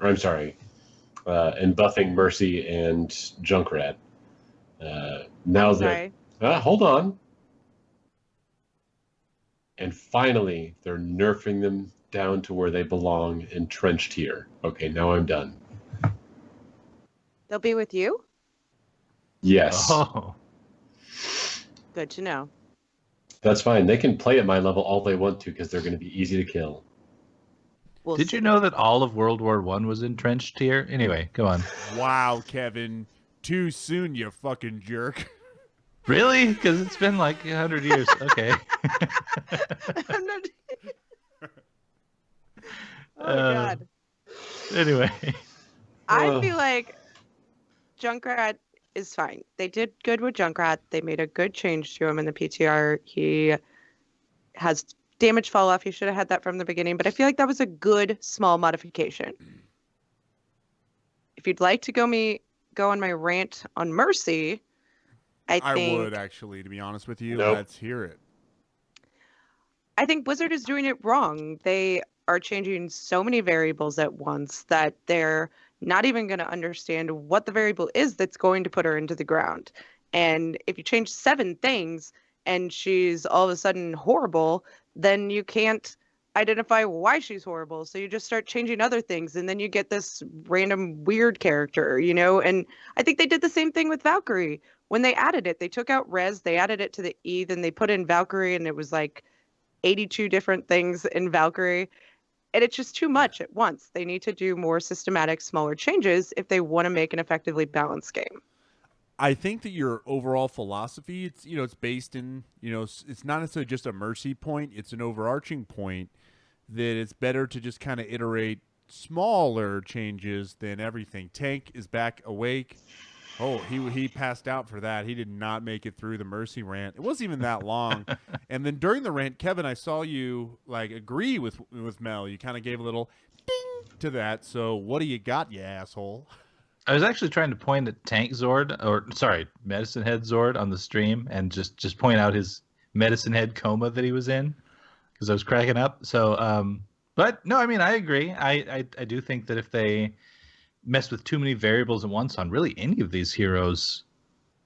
in buffing Mercy and Junkrat. Now that, hold on. And finally, they're nerfing them down to where they belong, entrenched here. Okay, now I'm done. They'll be with you? Yes. Oh. Good to know. That's fine. They can play at my level all they want to because they're going to be easy to kill. We'll Did see. you know that all of World War I was entrenched here? Anyway, go on. Wow, Kevin. Too soon, you fucking jerk. Really? Because it's been like 100 years. Okay. I'm not... Oh, God. Anyway. I feel like Junkrat is fine. They did good with Junkrat. They made a good change to him in the PTR. He has damage fall off. He should have had that from the beginning, but I feel like that was a good small modification. If you'd like to go on my rant on Mercy, I think would actually, to be honest with you. Nope. Let's hear it. I think Blizzard is doing it wrong. They are changing so many variables at once that they're not even going to understand what the variable is that's going to put her into the ground. And if you change 7 things and she's all of a sudden horrible, then you can't identify why she's horrible. So you just start changing other things, and then you get this random weird character, And I think they did the same thing with Valkyrie. When they added it, they took out Res, they added it to the E, then they put in Valkyrie, and it was like 82 different things in Valkyrie. And it's just too much at once. They need to do more systematic, smaller changes if they want to make an effectively balanced game. I think that your overall philosophy, it's based in, it's not necessarily just a mercy point. It's an overarching point that it's better to just kind of iterate smaller changes than everything. Tank is back awake. Oh, he passed out for that. He did not make it through the mercy rant. It wasn't even that long. And then during the rant, Kevin, I saw you agree with Mel. You kind of gave a little ding to that. So what do you got, you asshole? I was actually trying to point at Medicine Head Zord on the stream and just point out his Medicine Head coma that he was in because I was cracking up. So, but no, I mean, I agree. I do think that if they mess with too many variables at once on really any of these heroes,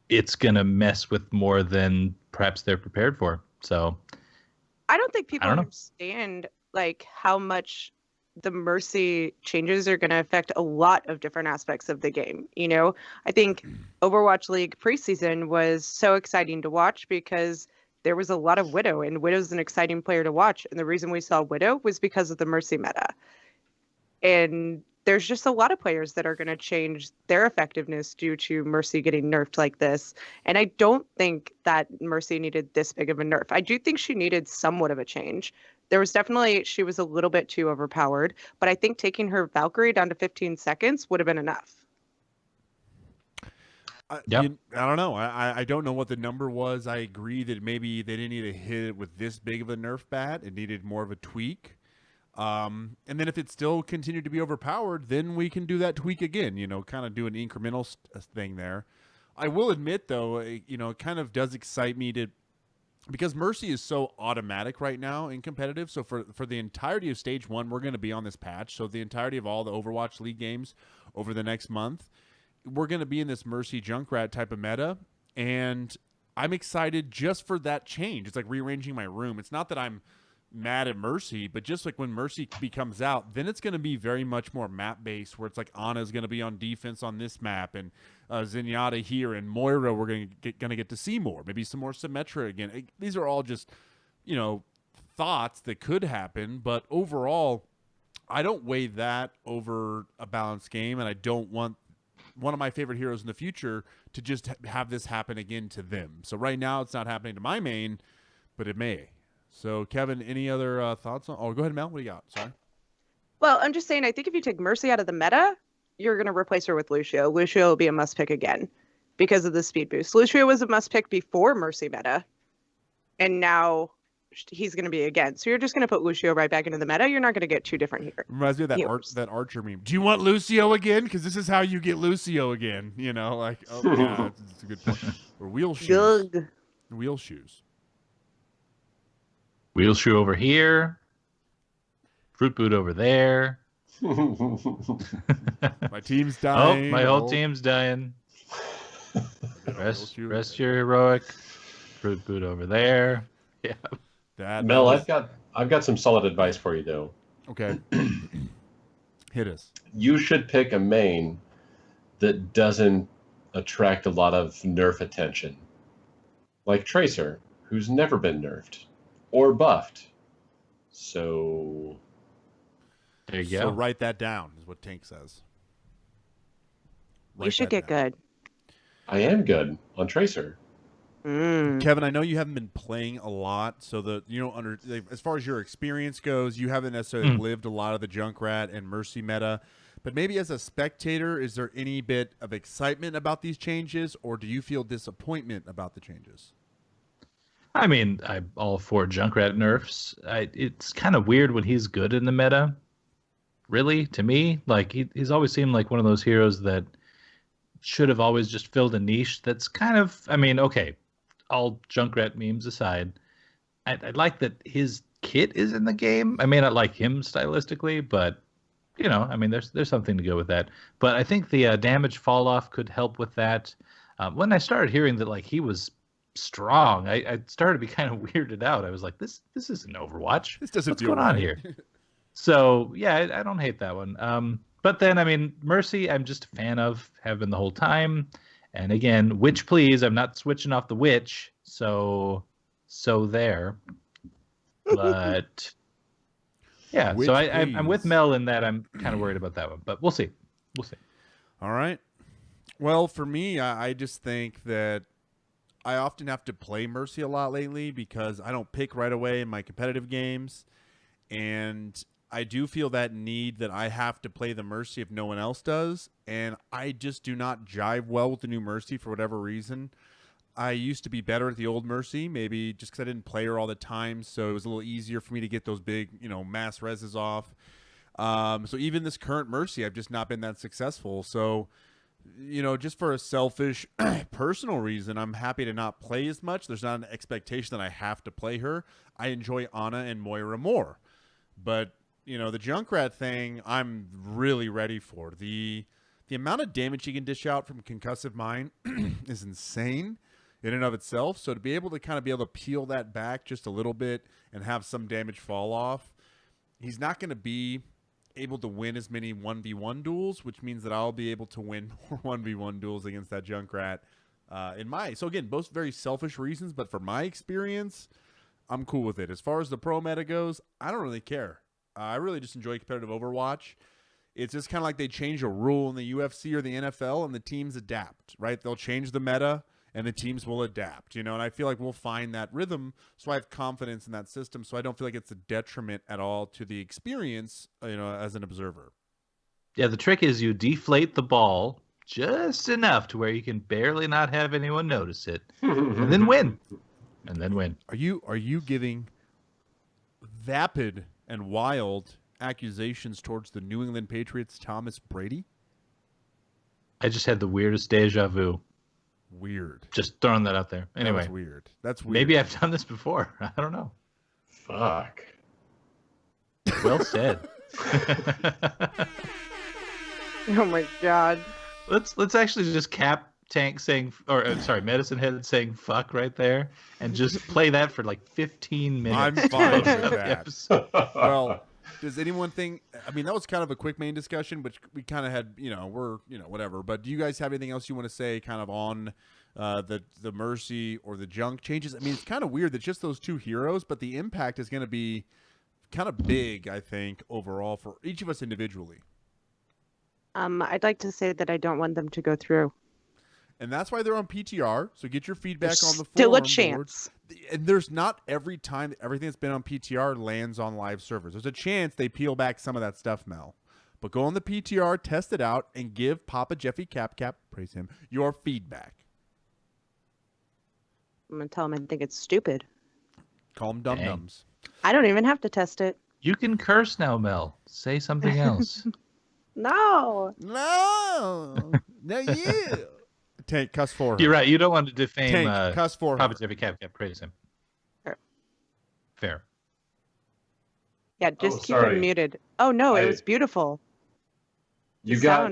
it's going to mess with more than perhaps they're prepared for. So I don't think people understand how much the Mercy changes are going to affect a lot of different aspects of the game. I think Overwatch League preseason was so exciting to watch because there was a lot of Widow, and Widow's an exciting player to watch. And the reason we saw Widow was because of the Mercy meta. And there's just a lot of players that are going to change their effectiveness due to Mercy getting nerfed like this. And I don't think that Mercy needed this big of a nerf. I do think she needed somewhat of a change. There was definitely, she was a little bit too overpowered, but I think taking her Valkyrie down to 15 seconds would have been enough. I don't know. I don't know what the number was. I agree that maybe they didn't need to hit it with this big of a nerf bat. It needed more of a tweak. And then if it still continued to be overpowered, then we can do that tweak again, kind of do an incremental thing there. I will admit, though, it kind of does excite me because Mercy is so automatic right now in competitive. So for the entirety of Stage 1, we're going to be on this patch. So the entirety of all the Overwatch League games over the next month, we're going to be in this Mercy Junkrat type of meta. And I'm excited just for that change. It's like rearranging my room. It's not that I'm mad at Mercy, but just like when Mercy comes out, then it's going to be very much more map based, where it's like Ana's going to be on defense on this map, and Zenyatta here, and Moira we're going to get to see more, maybe some more Symmetra again. These are all just thoughts that could happen, but overall I don't weigh that over a balanced game, and I don't want one of my favorite heroes in the future to just have this happen again to them. So right now it's not happening to my main, but it may. So, Kevin, any other thoughts on? Oh, go ahead, Mel. What do you got? Sorry. Well, I'm just saying, I think if you take Mercy out of the meta, you're going to replace her with Lucio. Lucio will be a must pick again because of the speed boost. Lucio was a must pick before Mercy meta, and now he's going to be again. So you're just going to put Lucio right back into the meta. You're not going to get two different heroes. Reminds me of that Archer meme. Do you want Lucio again? Because this is how you get Lucio again. Oh, yeah, it's a good point. Or wheel shoes. Good. Wheel shoes. Wheel shoe over here. Fruit boot over there. My team's dying. Oh, my whole team's dying. Rest your heroic. Fruit boot over there. Yeah. Mel, I've got some solid advice for you though. Okay. Hit us. You should pick a main that doesn't attract a lot of nerf attention. like Tracer, who's never been nerfed or buffed. So There you So go. write that down, is what Tank says. You Write should that get down. good. I am good on Tracer. Kevin, I know you haven't been playing a lot, so as far as your experience goes, you haven't necessarily lived a lot of the Junkrat and Mercy meta. But maybe as a spectator, is there any bit of excitement about these changes, or do you feel disappointment about the changes? I mean, I'm all for Junkrat nerfs. It's kind of weird when he's good in the meta. Really, to me, like he's always seemed like one of those heroes that should have always just filled a niche. That's kind of, I mean, okay, all Junkrat memes aside, I like that his kit is in the game. I may not like him stylistically, but I mean, there's something to go with that. But I think the damage fall off could help with that. When I started hearing that like he was strong, I started to be kind of weirded out. I was like, this isn't Overwatch. This doesn't What's feel going on right. here? So yeah, I don't hate that one. But then I mean, Mercy, I'm just a fan of, have been the whole time. And again, Witch please, I'm not switching off the Witch. So there. But yeah, Witch so I'm with please. Mel in that I'm kind of worried about that one, but we'll see. We'll see. All right. Well, for me, I just think that I often have to play Mercy a lot lately because I don't pick right away in my competitive games. And I do feel that need that I have to play the Mercy if no one else does. And I just do not jive well with the new Mercy for whatever reason. I used to be better at the old Mercy, maybe just because I didn't play her all the time. So it was a little easier for me to get those big, mass reses off. So even this current Mercy, I've just not been that successful. So, just for a selfish personal reason, I'm happy to not play as much. There's not an expectation that I have to play her. I enjoy Ana and Moira more. But, the Junkrat thing, I'm really ready for. The amount of damage he can dish out from Concussive Mine is insane in and of itself. So to be able to peel that back just a little bit and have some damage fall off, he's not going to be able to win as many 1v1 duels, which means that I'll be able to win more 1v1 duels against that Junkrat. So again, both very selfish reasons, but for my experience, I'm cool with it. As far as the pro meta goes, I don't really care. I really just enjoy competitive Overwatch. It's just kind of like they change a rule in the UFC or the NFL and the teams adapt, right? They'll change the meta and the teams will adapt, and I feel like we'll find that rhythm. So I have confidence in that system. So I don't feel like it's a detriment at all to the experience, as an observer. Yeah, the trick is you deflate the ball just enough to where you can barely not have anyone notice it, and then win. And then win. Are you giving vapid and wild accusations towards the New England Patriots' Thomas Brady? I just had the weirdest deja vu. Weird. Just throwing that out there. Anyway, That's weird. That's weird. maybe I've done this before. I don't know. Fuck. Well said. Oh my god. Let's actually just cap Tank saying, Medicine Head saying "fuck" right there, and just play that for like 15 minutes. I'm fine with The that. episode. Well, does anyone think? I mean, that was kind of a quick main discussion, but we kind of had, whatever. But do you guys have anything else you want to say, kind of on the Mercy or the Junk changes? I mean, it's kind of weird that just those two heroes, but the impact is going to be kind of big, I think, overall for each of us individually. I'd like to say that I don't want them to go through. And that's why they're on PTR. So get your feedback There's on the still a forum chance. boards. And there's not every time that everything that's been on PTR lands on live servers. There's a chance they peel back some of that stuff, Mel. But go on the PTR, test it out, and give Papa Jeffy Cap, praise him, your feedback. I'm gonna tell them I think it's stupid. Call them dum-dums. I don't even have to test it. You can curse now, Mel. Say something else. No. No. No, you. Tank, cuss for her. You're right. You don't want to defame Tank, cuss for her. Papa Jeffy Cap. Praise him. Sure. Fair. Yeah, just keep sorry. it muted. Oh no, it I- was beautiful. You got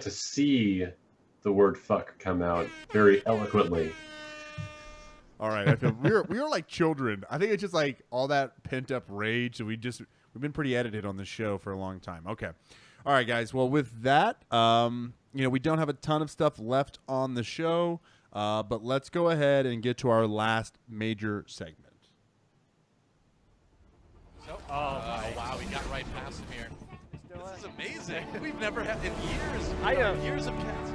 to see the word "fuck" come out very eloquently. All right, I feel we are like children. I think it's just like all that pent up rage that we've been pretty edited on this show for a long time. Okay, all right, guys. Well, with that, we don't have a ton of stuff left on the show. But let's go ahead and get to our last major segment. Wow, we got right past him here. This is amazing. We've never had in years of cats.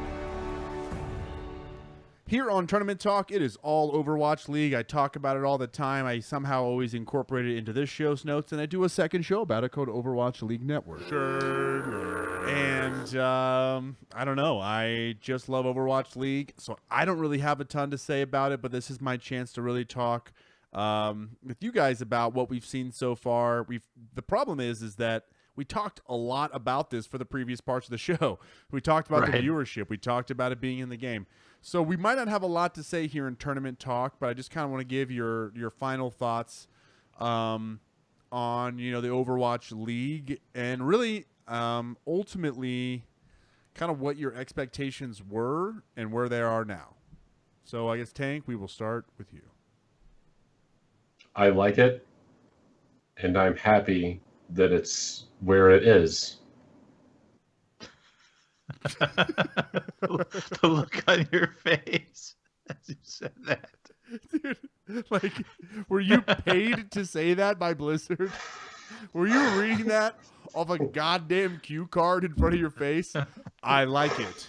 Here on Tournament Talk, it is all Overwatch League. I talk about it all the time. I somehow always incorporate it into this show's notes, and I do a second show about it called Overwatch League Network. Sure. And I don't know. I just love Overwatch League, so I don't really have a ton to say about it, but this is my chance to really talk with you guys about what we've seen so far. The problem is that we talked a lot about this for the previous parts of the show. We talked about the viewership. We talked about it being in the game. So we might not have a lot to say here in Tournament Talk, but I just kind of want to give your final thoughts on, the Overwatch League and really ultimately kind of what your expectations were and where they are now. So I guess, Tank, we will start with you. I like it, and I'm happy that it's where it is. The look on your face as you said that. Dude, like, were you paid to say that by Blizzard? Were you reading that off a goddamn cue card in front of your face? I like it.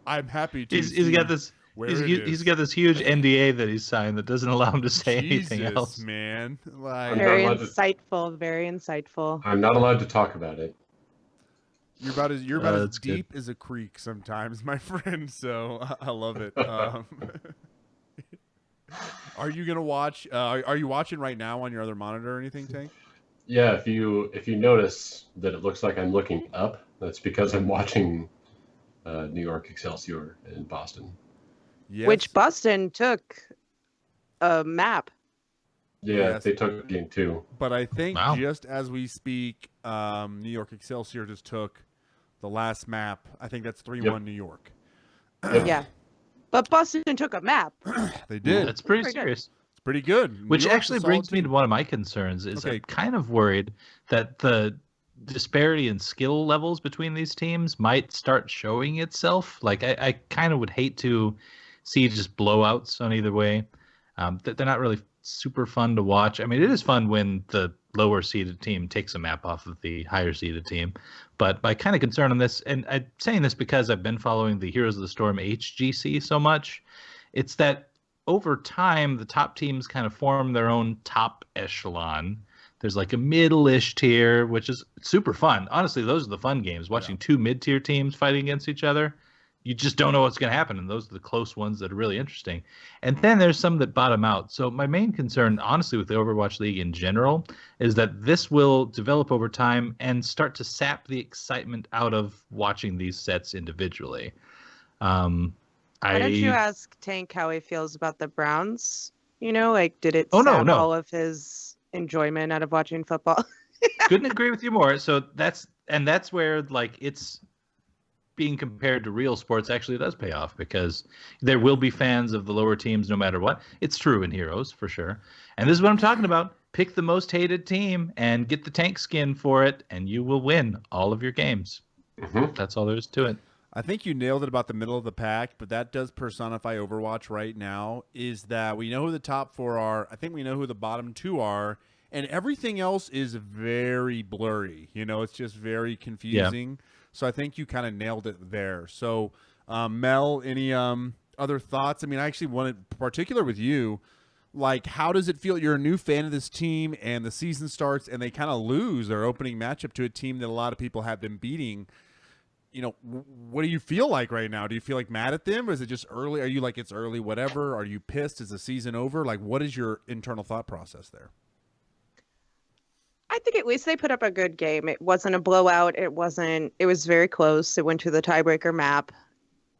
I'm happy to. He's got this. He's got this huge NDA that he's signed that doesn't allow him to say anything else. Man, like, very insightful. Very insightful. I'm not allowed to talk about it. You're about as deep as a creek sometimes, my friend. So I love it. Are you gonna watch? Are you watching right now on your other monitor or anything, Tank? Yeah, if you notice that it looks like I'm looking up, that's because I'm watching New York Excelsior in Boston. Yes. Which Boston took a map. Yeah, Yes. they took game 2. But I think just as we speak, New York Excelsior just took the last map. I think that's 3-1 New York. Yeah. But Boston took a map. They did. That's pretty serious. It's pretty good. Which New York's actually a solid brings me team. to one of my concerns is Okay. I'm kind of worried that the disparity in skill levels between these teams might start showing itself. Like I kind of would hate to see just blowouts on either way. They're not really super fun to watch. I mean, it is fun when the lower seeded team takes a map off of the higher seeded team. But my kind of concern on this, and I'm saying this because I've been following the Heroes of the Storm HGC so much, it's that over time, the top teams kind of form their own top echelon. There's like a middle-ish tier, which is super fun. Honestly, those are the fun games. Watching two mid-tier teams fighting against each other, you just don't know what's going to happen, and those are the close ones that are really interesting. And then there's some that bottom out. So my main concern, honestly, with the Overwatch League in general is that this will develop over time and start to sap the excitement out of watching these sets individually. Why don't you ask Tank how he feels about the Browns? You know, like, did it no. all of his enjoyment out of watching football? Couldn't agree with you more. So that's where, like, it's being compared to real sports actually does pay off, because there will be fans of the lower teams no matter what. It's true in Heroes for sure. And this is what I'm talking about. Pick the most hated team and get the tank skin for it, and you will win all of your games. Mm-hmm. That's all there is to it. I think you nailed it about the middle of the pack, but that does personify Overwatch right now, is that we know who the top 4 are. I think we know who the bottom 2 are, and everything else is very blurry. You know, it's just very confusing. Yeah. So I think you kind of nailed it there. So, Mel, any other thoughts? I mean, I actually wanted particular with you, like, how does it feel? You're a new fan of this team, and the season starts, and they kind of lose their opening matchup to a team that a lot of people have been beating. You know, what do you feel like right now? Do you feel like mad at them, or is it just early? Are you like, it's early, whatever? Are you pissed? Is the season over? Like, what is your internal thought process there? I think at least they put up a good game. It wasn't a blowout. It was very close. It went to the tiebreaker map.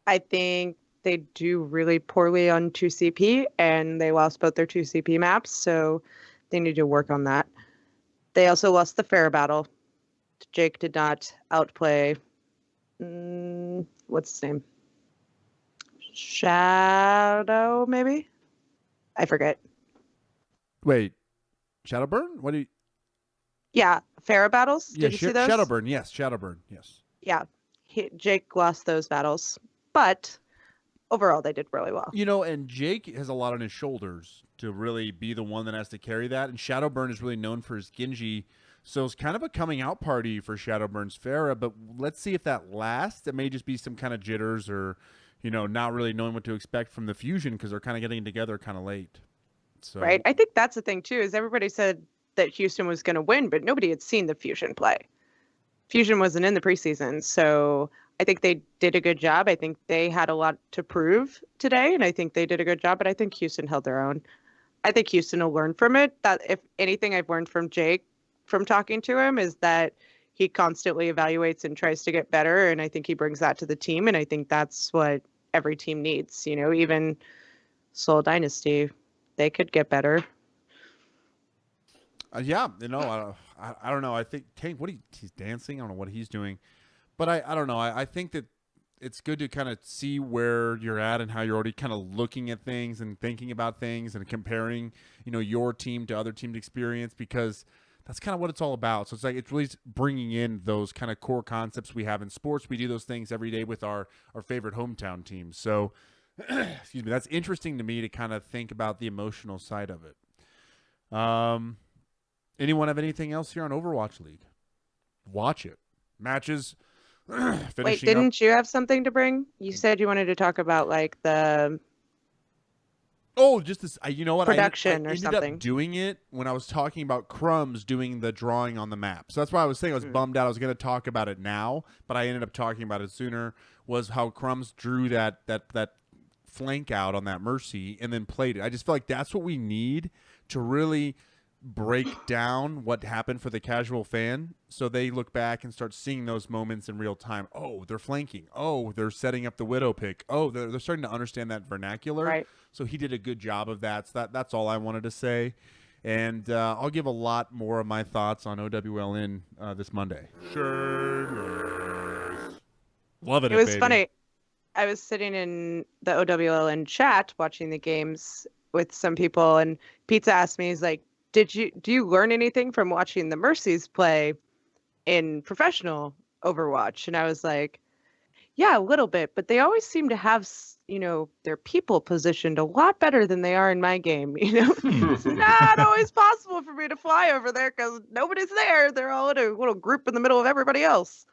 I think they do really poorly on 2CP, and they lost both their 2CP maps, so they need to work on that. They also lost the fair battle. Jake did not outplay, what's his name? Shadow, maybe? I forget. Wait, Shadowburn? What do you... Yeah, fair battles. Did you see those? Shadowburn, yes. Shadowburn, yes. Yeah, Jake lost those battles. But overall they did really well. And Jake has a lot on his shoulders to really be the one that has to carry that. And Shadowburn is really known for his Genji. So it's kind of a coming out party for Shadowburn's Pharah. But let's see if that lasts. It may just be some kind of jitters or, not really knowing what to expect from the Fusion because they're kind of getting together kind of late. So. Right. I think that's the thing, too, is everybody said that Houston was going to win, but nobody had seen the Fusion play. Fusion wasn't in the preseason, so I think they did a good job. I think they had a lot to prove today, and I think they did a good job, but I think Houston held their own. I think Houston will learn from it. That if anything I've learned from Jake from talking to him is that he constantly evaluates and tries to get better, and I think he brings that to the team, and I think that's what every team needs. Even Seoul Dynasty, they could get better. I don't know. I think Tank, he's dancing. I don't know what he's doing, but I don't know. I think that it's good to kind of see where you're at and how you're already kind of looking at things and thinking about things and comparing, your team to other teams' experience, because that's kind of what it's all about. So it's really bringing in those kind of core concepts we have in sports. We do those things every day with our favorite hometown teams. So, excuse me, that's interesting to me to kind of think about the emotional side of it. Anyone have anything else here on Overwatch League? Watch it. Matches. Wait, didn't you have something to bring? You said you wanted to talk about the just this. You know what? Production I or ended something. up doing it when I was talking about Crumbs doing the drawing on the map. So that's why I was saying I was bummed out. I was going to talk about it now, but I ended up talking about it sooner. Was how Crumbs drew that flank out on that Mercy and then played it. I just feel like that's what we need to really break down what happened for the casual fan, so they look back and start seeing those moments in real time. Oh, they're flanking. Oh, they're setting up the Widow pick. Oh, they're starting to understand that vernacular. Right. So he did a good job of that. So that's all I wanted to say. And I'll give a lot more of my thoughts on OWLN this Monday. Sure. Loving it. It was baby. funny. I was sitting in the OWLN chat watching the games with some people, and Pizza asked me, he's like, do you learn anything from watching the Mercies play in professional Overwatch? And I was like, yeah, a little bit, but they always seem to have, their people positioned a lot better than they are in my game. It's not always possible for me to fly over there because nobody's there. They're all in a little group in the middle of everybody else.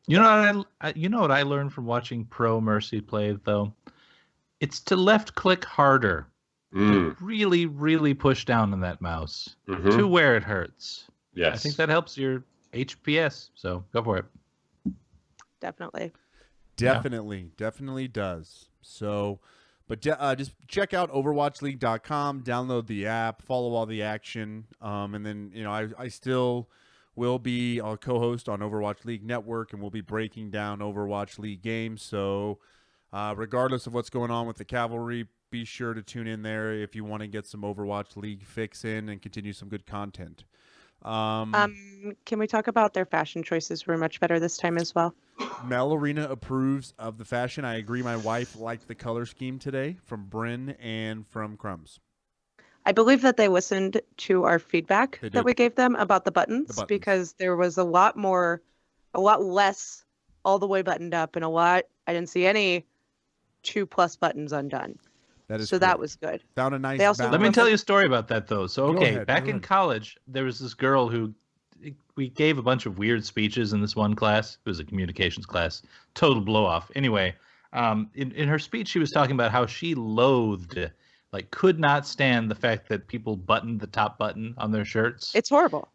You know what I learned from watching Pro Mercy play, though? It's to left click harder. Really, really push down on that mouse to where it hurts. Yes. I think that helps your HPS, so go for it. Definitely does. So, but just check out overwatchleague.com, download the app, follow all the action, and then I still will be a co-host on Overwatch League Network, and we'll be breaking down Overwatch League games. So regardless of what's going on with the Cavalry, be sure to tune in there if you want to get some Overwatch League fix in and continue some good content. Can we talk about their fashion choices were much better this time as well? Mel Arena approves of the fashion. I agree. My wife liked the color scheme today from Bryn and from Crumbs. I believe that they listened to our feedback that we gave them about the buttons, because there was a lot less all the way buttoned up, and I didn't see any 2+ buttons undone. That is so cool. That was good. Found a nice balance. Let me tell you a story about that, though. So, Go okay, ahead, back go in ahead. college, there was this girl who we gave a bunch of weird speeches in this one class. It was a communications class. Total blow off. Anyway, in her speech, she was talking about how she loathed, could not stand the fact that people buttoned the top button on their shirts. It's horrible.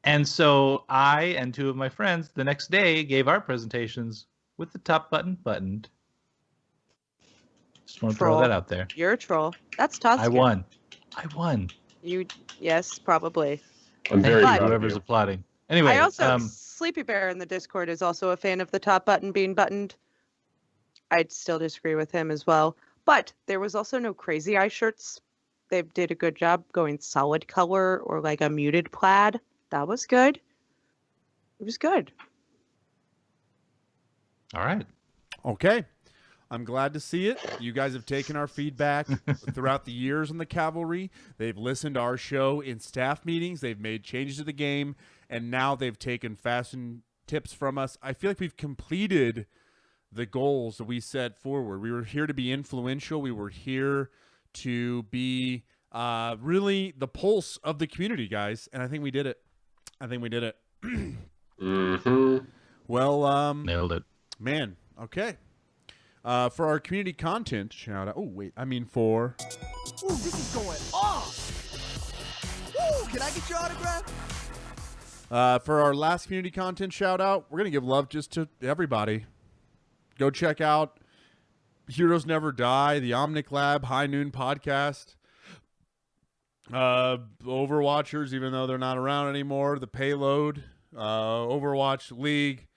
And so I and two of my friends the next day gave our presentations with the top button buttoned. Just want to throw that out there. You're a troll. That's Todd. I won. Yes, probably. I'm very proud of whoever's you. applauding. Anyway, I also Sleepy Bear in the Discord is also a fan of the top button being buttoned. I'd still disagree with him as well. But there was also no crazy eye shirts. They did a good job going solid color or a muted plaid. That was good. It was good. All right. Okay. I'm glad to see it. You guys have taken our feedback throughout the years on the Cavalry. They've listened to our show in staff meetings. They've made changes to the game, and now they've taken fashion tips from us. I feel like we've completed the goals that we set forward. We were here to be influential. We were here to be really the pulse of the community, guys. And I think we did it. Mm-hmm. Well, Nailed it. man, okay. For our community content shout out. Oh, wait. I mean for... Ooh, this is going off. Ooh, can I get your autograph? For our last community content shout out, we're going to give love just to everybody. Go check out Heroes Never Die, the Omnic Lab High Noon podcast. Overwatchers, even though they're not around anymore. The Payload, Overwatch League.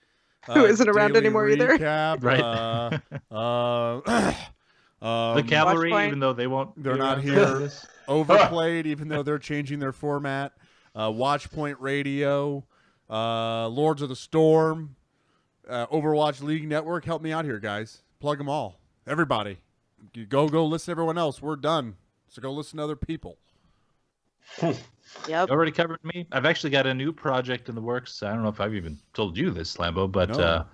Who isn't around Daily anymore either. Recap, Right. The Cavalry, Watchpoint. even though they won't, They're be not around here. for this. Overplayed, even though they're changing their format. Watchpoint Radio, Lords of the Storm, Overwatch League Network. Help me out here, guys. Plug them all. Everybody. You go listen to everyone else. We're done. So go listen to other people. Yep. You already covered me. I've actually got a new project in the works. I don't know if I've even told you this, Slambo, but No.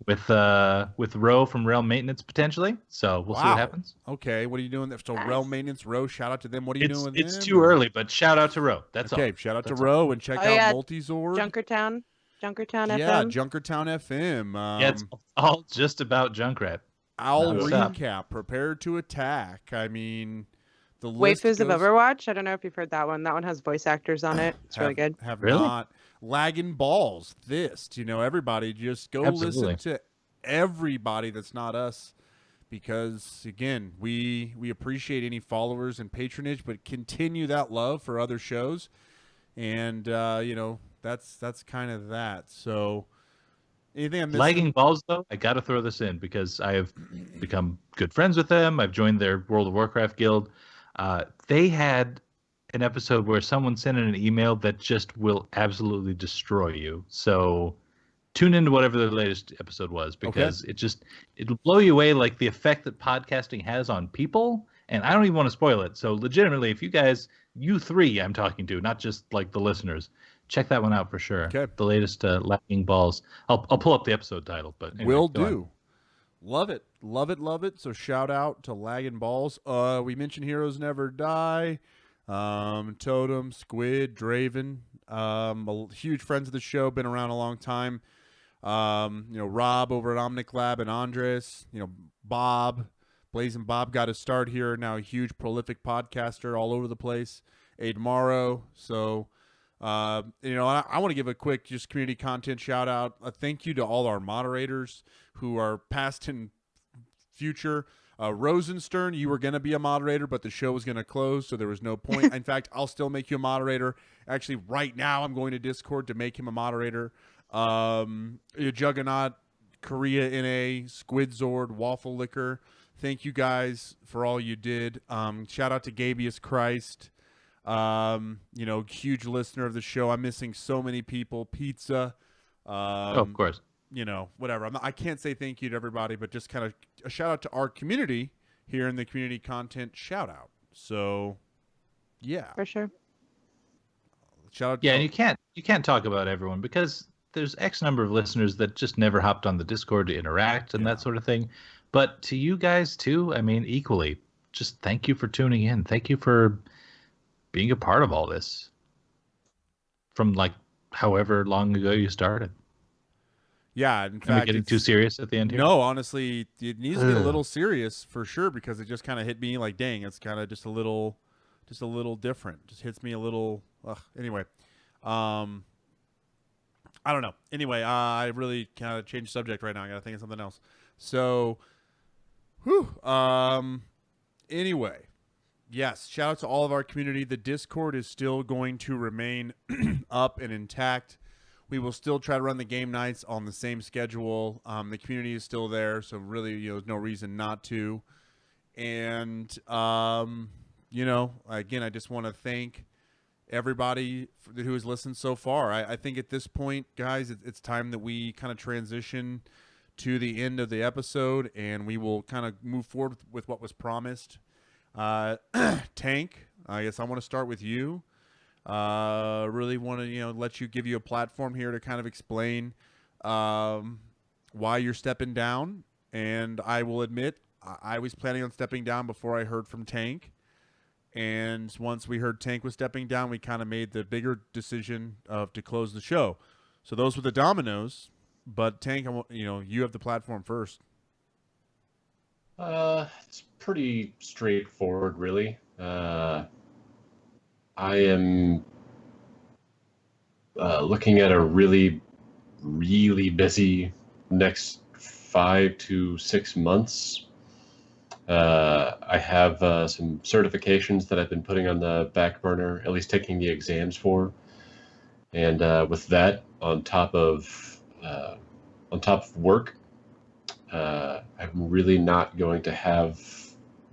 with Ro from Realm Maintenance potentially. So we'll see what happens. Okay, what are you doing there? So Realm Maintenance, Ro, shout out to them. What are you doing with It's them? too early, but shout out to Ro. That's all. Okay, shout out to That's Ro and check Oh, out yeah. Multizord. Junkertown Yeah, FM. Junkertown FM. Yeah, it's all just about Junkrat. I'll What's up? recap. Prepare to attack. I mean, the list Waifus of goes- Overwatch. I don't know if you've heard that one. That one has voice actors on it. It's really good. Have Really? not. Lagging balls. Everybody just go Absolutely. listen to everybody that's not us, because again, we appreciate any followers and patronage, but continue that love for other shows, and that's kind of that. So anything I'm missing? Lagging Balls, though, I got to throw this in because I have become good friends with them. I've joined their World of Warcraft guild. They had an episode where someone sent in an email that just will absolutely destroy you. So tune into whatever the latest episode was, because it'll blow you away, like the effect that podcasting has on people. And I don't even want to spoil it. So legitimately, if you three I'm talking to, not just like the listeners, check that one out for sure. Okay. The latest Lagging Balls. I'll pull up the episode title, but anyway, Will go on. do. Love it. So shout out to Lagging Balls. We mentioned Heroes Never Die, Totem, Squid, Draven. Huge friends of the show, been around a long time. Rob over at Omnic Lab and Andres. Bob, Blazing Bob got his start here. Now a huge prolific podcaster all over the place. Aid Morrow. So. I want to give a quick just community content shout out. A thank you to all our moderators who are past and future. Rosenstern, you were going to be a moderator, but the show was going to close, so there was no point. In fact, I'll still make you a moderator. Actually, right now, I'm going to Discord to make him a moderator. Juggernaut, Korea NA, Squidzord, Waffle Liquor. Thank you guys for all you did. Shout out to Gabius Christ. Huge listener of the show. I'm missing so many people. Pizza. Of course. Whatever. I can't say thank you to everybody, but just kind of a shout out to our community here in the community content shout out. So, yeah. For sure. Shout out. Yeah, and you can't talk about everyone because there's X number of listeners that just never hopped on the Discord to interact and that sort of thing. But to you guys too, I mean, equally, just thank you for tuning in. Thank you for being a part of all this from like however long ago you started. Yeah, in Am I fact, getting too serious at the end here? No, honestly, it needs to get a little serious for sure, because it just kind of hit me like, dang, it's kind of just a little different. Just hits me a little. Anyway, I don't know. Anyway, I really kind of changed subject right now. I got to think of something else. So, anyway, yes, shout out to all of our community. The Discord is still going to remain up and intact. We will still try to run the game nights on the same schedule. The community is still there, so really, there's no reason not to. And, again, I just want to thank everybody who has listened so far. I think at this point, guys, it's time that we kind of transition to the end of the episode, and we will kind of move forward with what was promised. Tank, I guess I want to start with you. Really want to let you give you a platform here to kind of explain why you're stepping down and I will admit I was planning on stepping down before I heard from Tank. And once we heard Tank was stepping down, we kind of made the bigger decision to close the show. So those were the dominoes. But Tank, you have the platform first. It's pretty straightforward, really. I am looking at a really, really busy next 5 to 6 months. I have some certifications that I've been putting on the back burner, at least taking the exams for. And with that, on top of work, I'm really not going to have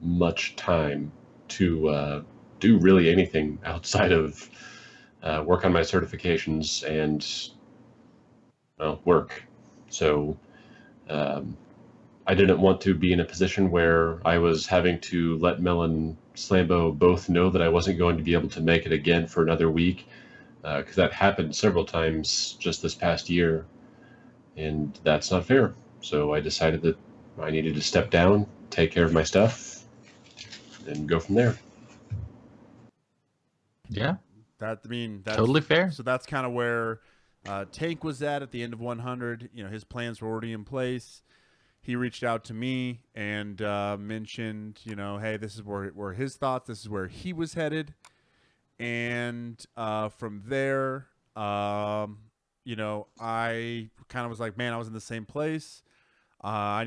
much time to do really anything outside of work on my certifications and work. So I didn't want to be in a position where I was having to let Mel and Slambo both know that I wasn't going to be able to make it again for another week, because that happened several times just this past year, and that's not fair. So I decided that I needed to step down, take care of my stuff, and go from there. Yeah. That's totally fair. So that's kind of where Tank was at the end of 100. His plans were already in place. He reached out to me and mentioned, hey, this is where his thoughts, this is where he was headed. And from there, I kind of was like, man, I was in the same place. I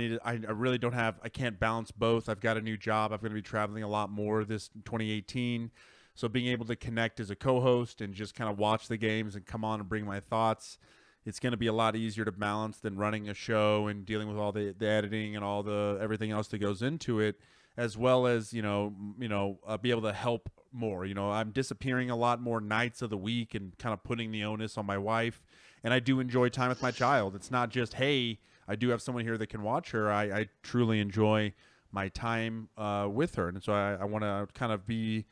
really don't have, I can't balance both. I've got a new job. I'm going to be traveling a lot more this 2018. So being able to connect as a co-host and just kind of watch the games and come on and bring my thoughts, it's going to be a lot easier to balance than running a show and dealing with all the editing and all the everything else that goes into it, as well as be able to help more. I'm disappearing a lot more nights of the week and kind of putting the onus on my wife. And I do enjoy time with my child. It's not just, hey, I do have someone here that can watch her. I truly enjoy my time with her, and so I want to kind of be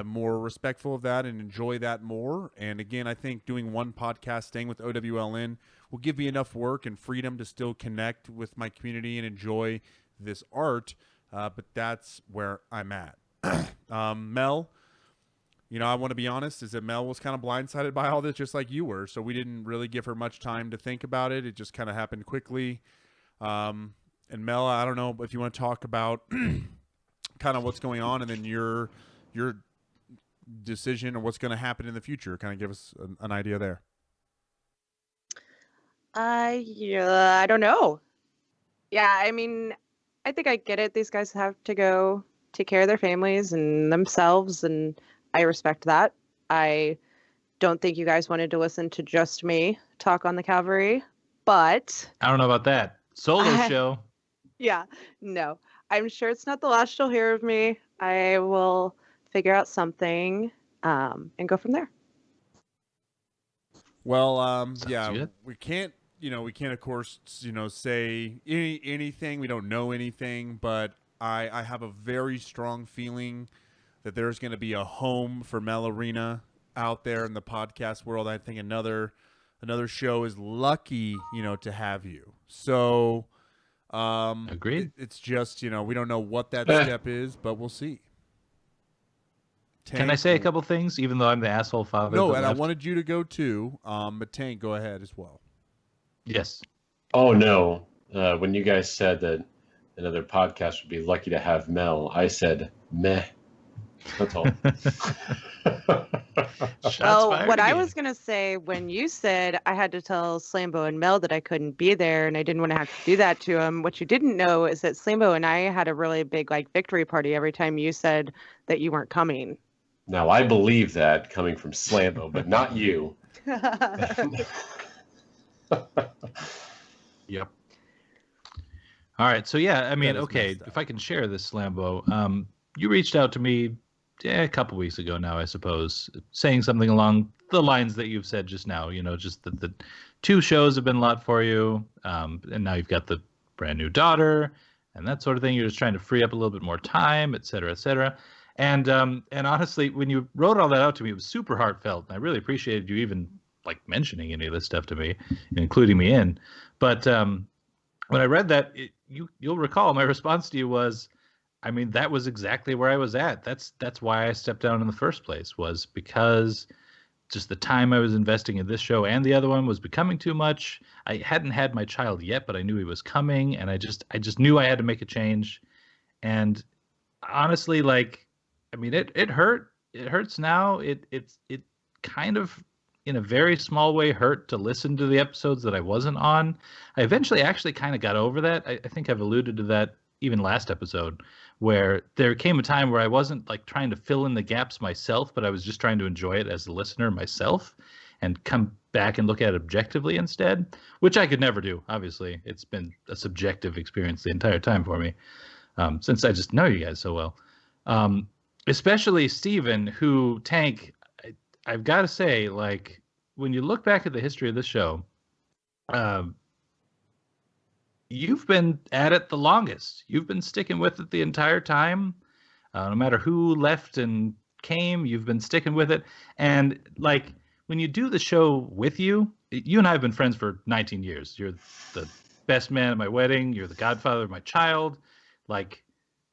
more respectful of that and enjoy that more. And again, I think doing one podcast, staying with OWLN, will give me enough work and freedom to still connect with my community and enjoy this art. But that's where I'm at. Mel, I want to be honest, is that Mel was kind of blindsided by all this, just like you were. So we didn't really give her much time to think about it. It just kind of happened quickly. And Mel, I don't know if you want to talk about kind of what's going on, and then your decision or what's going to happen in the future. Kind of give us an idea there. I don't know. Yeah, I mean, I think I get it. These guys have to go take care of their families and themselves, and I respect that. I don't think you guys wanted to listen to just me talk on the Cavalry, but I don't know about that. Solo show. Yeah, no. I'm sure it's not the last you'll hear of me. I will figure out something and go from there. Well, good. we can't of course, say anything. We don't know anything, but I have a very strong feeling that there's going to be a home for Mel Arena out there in the podcast world. I think another show is lucky, to have you. So, agreed. It's just, we don't know what that step is, but we'll see. Tank, can I say a couple things, even though I'm the asshole father? No, and I wanted you to go too. But Tank, go ahead as well. Yes. Oh no! When you guys said that another podcast would be lucky to have Mel, I said meh. That's all. What I was going to say when you said I had to tell Slambo and Mel that I couldn't be there and I didn't want to have to do that to them, what you didn't know is that Slambo and I had a really big victory party every time you said that you weren't coming. Now, I believe that coming from Slambo, but not you. Yep. All right. So, yeah, I mean, okay, if I can share this, Slambo, you reached out to me a couple weeks ago now, I suppose, saying something along the lines that you've said just now, just that the 2 shows have been a lot for you. And now you've got the brand new daughter and that sort of thing. You're just trying to free up a little bit more time, et cetera, et cetera. And honestly, when you wrote all that out to me, it was super heartfelt. And I really appreciated you even mentioning any of this stuff to me, including me in. But when I read that, you'll recall my response to you was, I mean, that was exactly where I was at. That's why I stepped down in the first place, was because just the time I was investing in this show and the other one was becoming too much. I hadn't had my child yet, but I knew he was coming, and I just knew I had to make a change. And honestly, like, I mean, it hurt. It hurts now. It kind of, in a very small way, hurt to listen to the episodes that I wasn't on. I eventually actually kind of got over that. I think I've alluded to that even last episode, where there came a time where I wasn't like trying to fill in the gaps myself, but I was just trying to enjoy it as a listener myself and come back and look at it objectively instead, which I could never do. Obviously, it's been a subjective experience the entire time for me, since I just know you guys so well. Especially Steven, who, Tank, I've got to say, like, when you look back at the history of this show, you've been at it the longest. You've been sticking with it the entire time. No matter who left and came, you've been sticking with it. And, like, when you do the show with you and I have been friends for 19 years. You're the best man at my wedding. You're the godfather of my child. Like,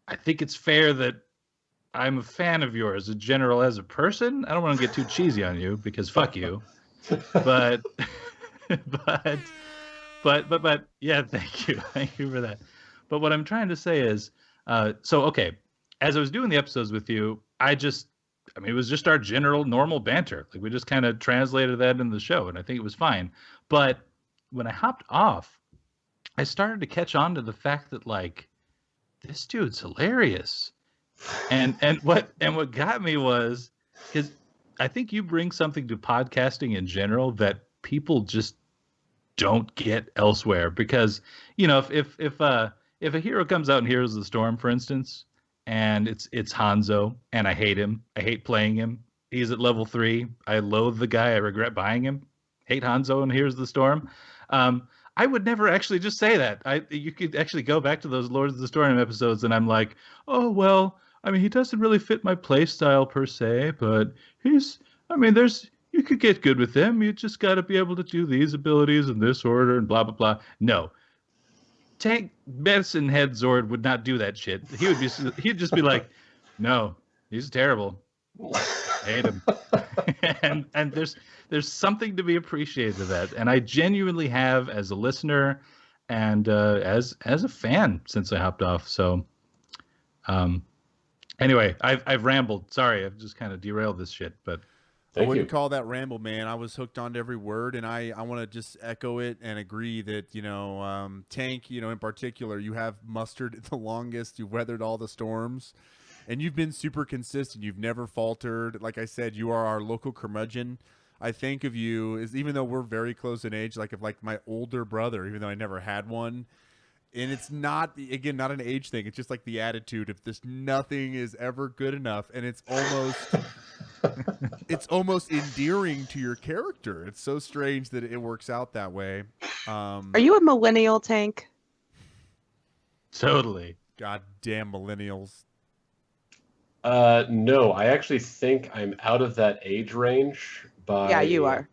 I think it's fair that I'm a fan of yours, in general, as a person. I don't want to get too cheesy on you, because fuck you. But yeah, thank you for that. But what I'm trying to say is, so okay, as I was doing the episodes with you, it was just our general normal banter. Like, we just kind of translated that into the show, and I think it was fine. But when I hopped off, I started to catch on to the fact that, like, this dude's hilarious. And what got me was, because I think you bring something to podcasting in general that people just don't get elsewhere. Because, you know, if a hero comes out in Heroes of the Storm, for instance, and it's Hanzo, and I hate him, I hate playing him. He's at level 3. I loathe the guy. I regret buying him. Hate Hanzo in Heroes of the Storm. I would never actually just say that. You could actually go back to those Lords of the Storm episodes, and I'm like, oh well. I mean, he doesn't really fit my play style per se, but you could get good with him. You just got to be able to do these abilities in this order and blah, blah, blah. No. Tank Medicine Head Zord would not do that shit. He'd just be like, no, he's terrible. I hate him. and there's something to be appreciated of that. And I genuinely have, as a listener and as a fan, since I hopped off. So, anyway, I've rambled. Sorry, I've just kind of derailed this shit, but I wouldn't call that ramble, man. I was hooked on every word, and I want to just echo it and agree that, you know, Tank, you know, in particular, you have mustered the longest. You've weathered all the storms, and you've been super consistent. You've never faltered. Like I said, you are our local curmudgeon. I think of you as, even though we're very close in age, like, of like my older brother, even though I never had one. And it's not, again, not an age thing. It's just like the attitude of this, nothing is ever good enough. And it's almost endearing to your character. It's so strange that it works out that way. Are you a millennial, Tank? Totally. Goddamn millennials. No, I actually think I'm out of that age range by... Yeah, you are.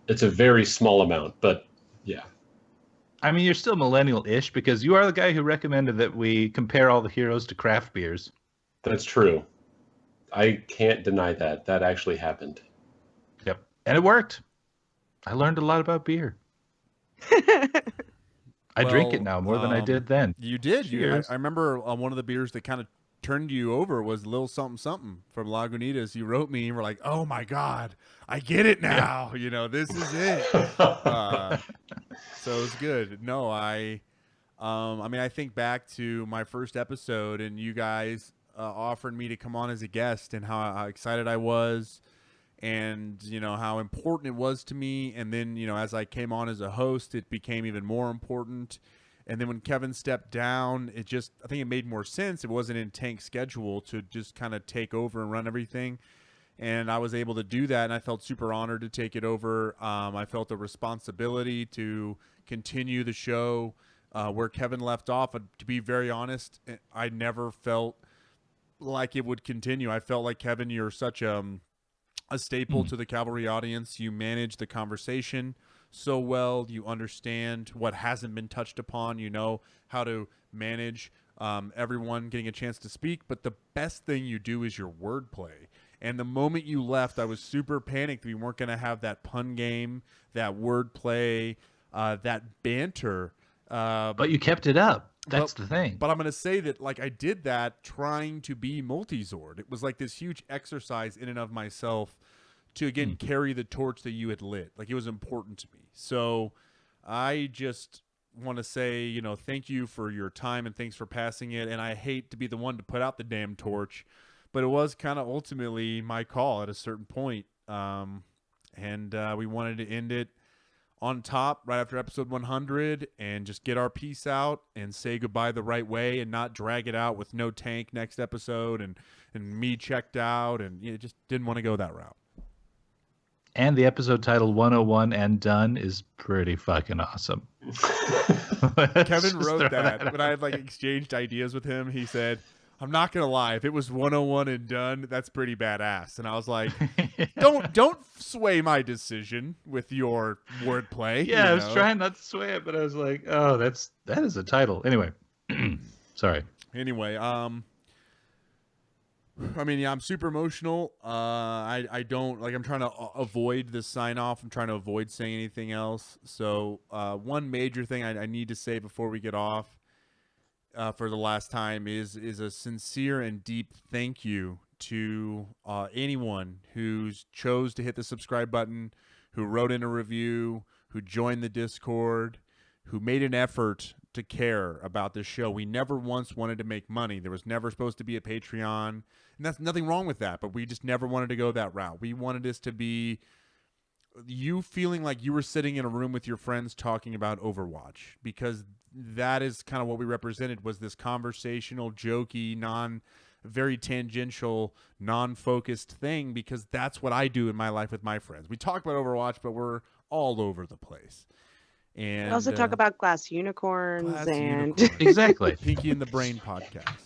It's a very small amount, but yeah. I mean, you're still millennial-ish, because you are the guy who recommended that we compare all the heroes to craft beers. That's true. I can't deny that. That actually happened. Yep. And it worked. I learned a lot about beer. I drink it now more than I did then. You did. I remember one of the beers that kind of turned you over was Lil Something Something from Lagunitas. You wrote me and were like, oh my God, I get it now. Yeah. You know, this is it. So it's good. No, I mean, I think back to my first episode and you guys offered me to come on as a guest, and how excited I was, and, you know, how important it was to me. And then, you know, as I came on as a host, it became even more important. And then when Kevin stepped down, I think it made more sense. It wasn't in Tank's schedule to just kind of take over and run everything. And I was able to do that, and I felt super honored to take it over. I felt a responsibility to continue the show where Kevin left off. To be very honest, I never felt like it would continue. I felt like, Kevin, you're such a staple to the Cavalry audience. You manage the conversation so well. You understand what hasn't been touched upon. You know how to manage everyone getting a chance to speak. But the best thing you do is your wordplay. And the moment you left, I was super panicked we weren't going to have that pun game, that wordplay, that banter. But you kept it up. That's the thing. But I'm going to say that, like, I did that trying to be Multizord. It was like this huge exercise in and of myself to, again, carry the torch that you had lit. Like, it was important to me. So I just want to say, you know, thank you for your time and thanks for passing it. And I hate to be the one to put out the damn torch, but it was kind of ultimately my call at a certain point. And we wanted to end it on top right after episode 100 and just get our piece out and say goodbye the right way and not drag it out with no Tank next episode and me checked out, and you know, just didn't want to go that route. And the episode title 101 and Done is pretty fucking awesome. Kevin wrote that when I had like exchanged ideas with him. He said, I'm not gonna lie, if it was 101 and Done, that's pretty badass. And I was like, don't sway my decision with your wordplay. Yeah, I was trying not to sway it, but I was like, oh, that is a title. Anyway, sorry. Anyway, I mean, yeah, I'm super emotional. I don't like. I'm trying to avoid the sign off. I'm trying to avoid saying anything else. So, one major thing I need to say before we get off, for the last time, is a sincere and deep thank you to anyone who's chose to hit the subscribe button, who wrote in a review, who joined the Discord, who made an effort to care about this show. We never once wanted to make money. There was never supposed to be a Patreon, and that's nothing wrong with that, but we just never wanted to go that route. We wanted this to be you feeling like you were sitting in a room with your friends talking about Overwatch, because that is kind of what we represented, was this conversational, jokey, very tangential, non-focused thing, because that's what I do in my life with my friends. We talk about Overwatch, but we're all over the place. And we also talk about glass unicorns and exactly Pinky and the Brain podcast.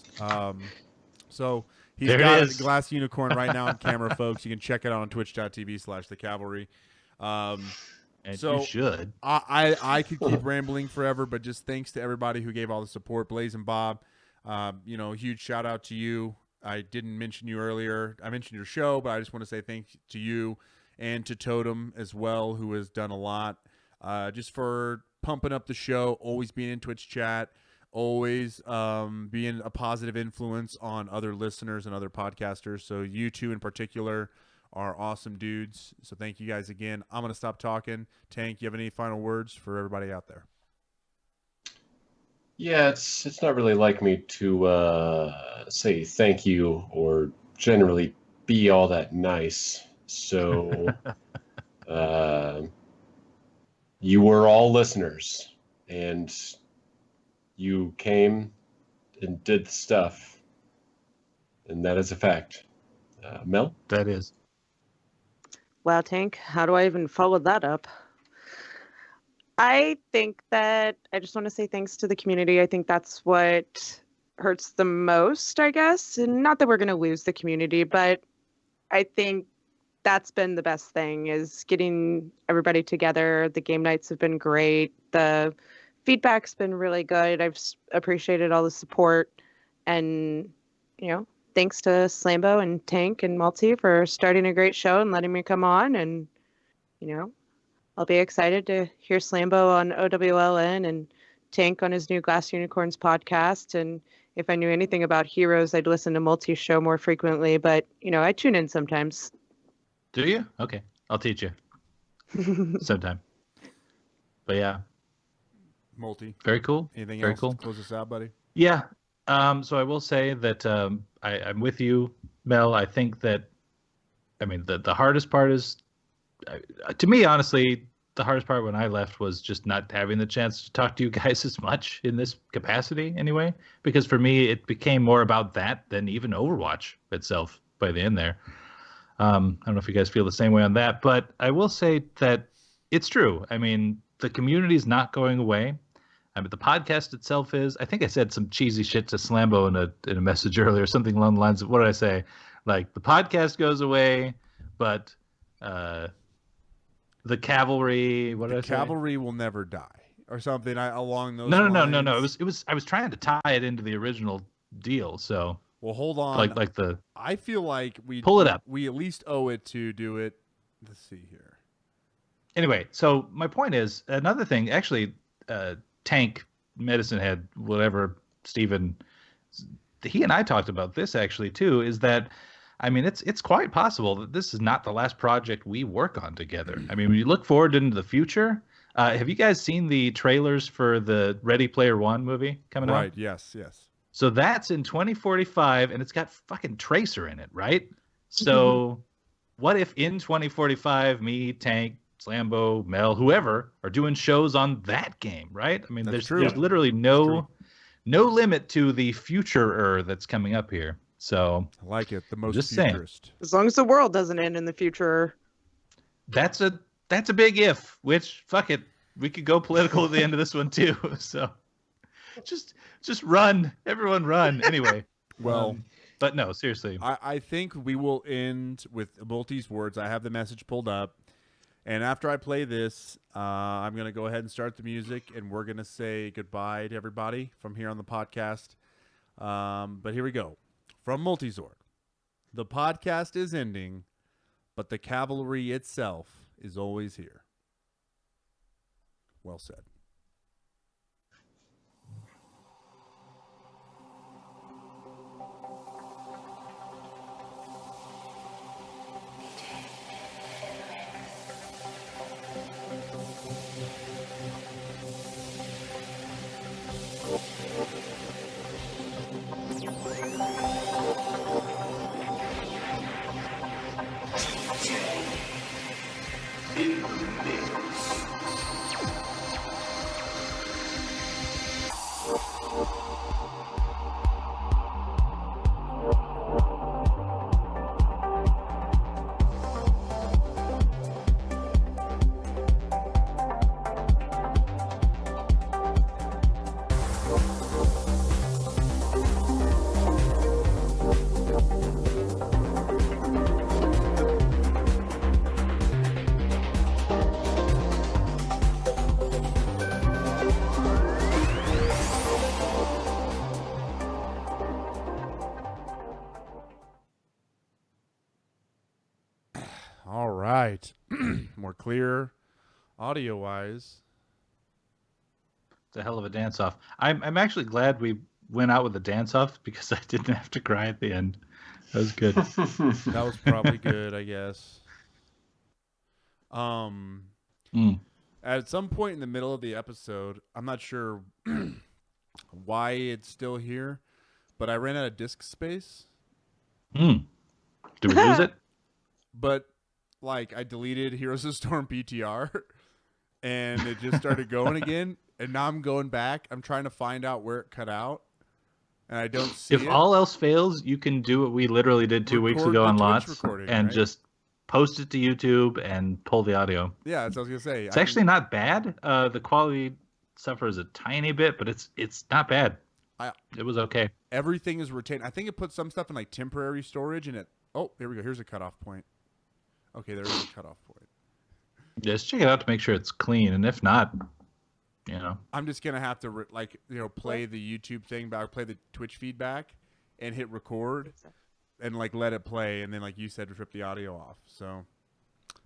So he's there got a glass unicorn right now on camera, folks. You can check it out on twitch.tv/thecavalry. And so you should. I could keep rambling forever, but just thanks to everybody who gave all the support. Blaze and Bob, huge shout out to you. I didn't mention you earlier. I mentioned your show, but I just want to say thanks to you and to Totem as well, who has done a lot. Just for pumping up the show, always being in Twitch chat, always being a positive influence on other listeners and other podcasters. So you two in particular are awesome dudes. So thank you guys again. I'm going to stop talking. Tank, you have any final words for everybody out there? Yeah, it's not really like me to say thank you or generally be all that nice. So you were all listeners, and you came and did the stuff, and that is a fact. Mel? That is. Wow, Tank, how do I even follow that up? I think that I just want to say thanks to the community. I think that's what hurts the most, I guess. And not that we're going to lose the community, but I think that's been the best thing, is getting everybody together. The game nights have been great. The feedback's been really good. I've appreciated all the support. And, thanks to Slambo and Tank and Multi for starting a great show and letting me come on. And, I'll be excited to hear Slambo on OWLN and Tank on his new Glass Unicorns podcast. And if I knew anything about Heroes, I'd listen to Multi's show more frequently. But, I tune in sometimes. Do you? Okay. I'll teach you sometime. But yeah. Multi. Very cool. Anything Very else cool. to close us out, buddy? Yeah. So I will say that I'm with you, Mel. I think that, the hardest part is, to me, honestly, the hardest part when I left was just not having the chance to talk to you guys as much in this capacity anyway, because for me, it became more about that than even Overwatch itself by the end there. I don't know if you guys feel the same way on that, but I will say that it's true. The community is not going away. The podcast itself is. I think I said some cheesy shit to Slambo in a message earlier, something along the lines of, what did I say? Like, the podcast goes away, but the cavalry. What did I say? Cavalry will never die, or something along those. No. lines. It was. I was trying to tie it into the original deal. So well, hold on. Like the. I feel like we pull it up. We at least owe it to do it. Let's see here. Anyway, so my point is another thing. Actually, Tank, Medicine Head, whatever, Steven, he and I talked about this actually too. Is that, I mean, it's quite possible that this is not the last project we work on together. I mean, when you look forward into the future, have you guys seen the trailers for the Ready Player One movie coming out? Right. Yes. So that's in 2045, and it's got fucking Tracer in it, right? So what if in 2045, me, Tank, Slambo, Mel, whoever are doing shows on that game, right? I mean, there's literally no limit to the future that's coming up here. So I like it. The most just futurist. As long as the world doesn't end in the future. That's a big if. Which fuck it, we could go political at the end of this one too. So just run, everyone, run. Anyway, well. But no, seriously. I think we will end with Multi's words. I have the message pulled up. And after I play this, I'm going to go ahead and start the music, and we're going to say goodbye to everybody from here on the podcast. But here we go. From Multizord. The podcast is ending, but the cavalry itself is always here. Well said. All right. More clear audio wise. It's a hell of a dance off. I'm actually glad we went out with the dance off because I didn't have to cry at the end. That was good. That was probably good, I guess. At some point in the middle of the episode, I'm not sure why it's still here, but I ran out of disk space. Did we lose it? But like I deleted Heroes of the Storm PTR and it just started going again. And now I'm going back. I'm trying to find out where it cut out. And I don't see it. If all else fails, you can do what we literally did 2 weeks ago on Lots and just post it to YouTube and pull the audio. Yeah, that's what I was going to say. It's actually not bad. The quality suffers a tiny bit, but it's not bad. It was okay. Everything is retained. I think it put some stuff in like temporary storage and it. Oh, here we go. Here's a cutoff point. Okay, there is a cutoff point. Just check it out to make sure it's clean, and if not, I'm just gonna have to play the YouTube thing back, play the Twitch feedback, and hit record, and like let it play, and then like you said, rip the audio off. So,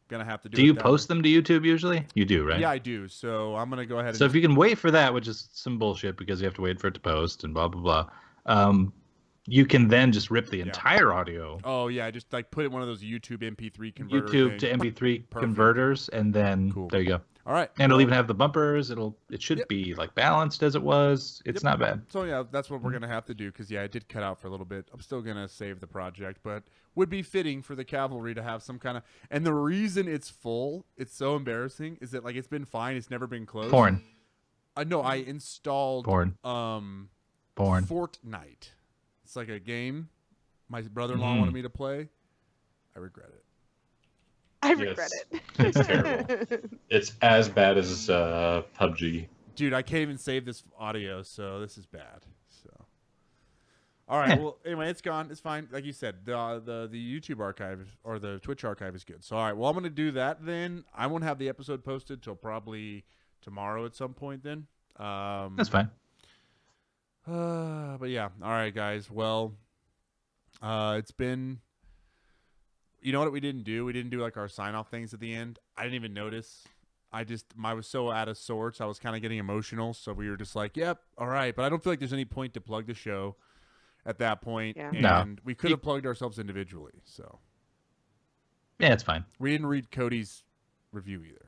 gonna have to do. Do you post them to YouTube usually? You do, right? Yeah, I do. So I'm gonna go ahead. And so if you can wait for that, which is some bullshit because you have to wait for it to post and blah blah blah. You can then just rip the entire audio. Oh yeah, just like put it in one of those YouTube MP3 converters. YouTube to MP3 converters, and then there you go. All right, and it'll even have the bumpers. It should be like balanced as it was. It's not bad. So yeah, that's what we're gonna have to do because it did cut out for a little bit. I'm still gonna save the project, but would be fitting for the cavalry to have some kind of. And the reason it's full, it's so embarrassing, is that like it's been fine. It's never been closed. Porn. No, I installed Porn. Fortnite. It's like a game my brother-in-law wanted me to play. I regret it. I regret it. It's terrible. It's as bad as PUBG. Dude, I can't even save this audio, so this is bad. So, All right. Well, anyway, it's gone. It's fine. Like you said, the YouTube archive or the Twitch archive is good. So, all right. Well, I'm going to do that then. I won't have the episode posted till probably tomorrow at some point then. That's fine. But yeah. All right, guys. Well, it's been... You know what we didn't do? We didn't do like our sign-off things at the end. I didn't even notice. I was so out of sorts. I was kind of getting emotional. So we were just like, yep, all right. But I don't feel like there's any point to plug the show at that point. Yeah. And we could have plugged ourselves individually. So Yeah, it's fine. we didn't read Cody's review either.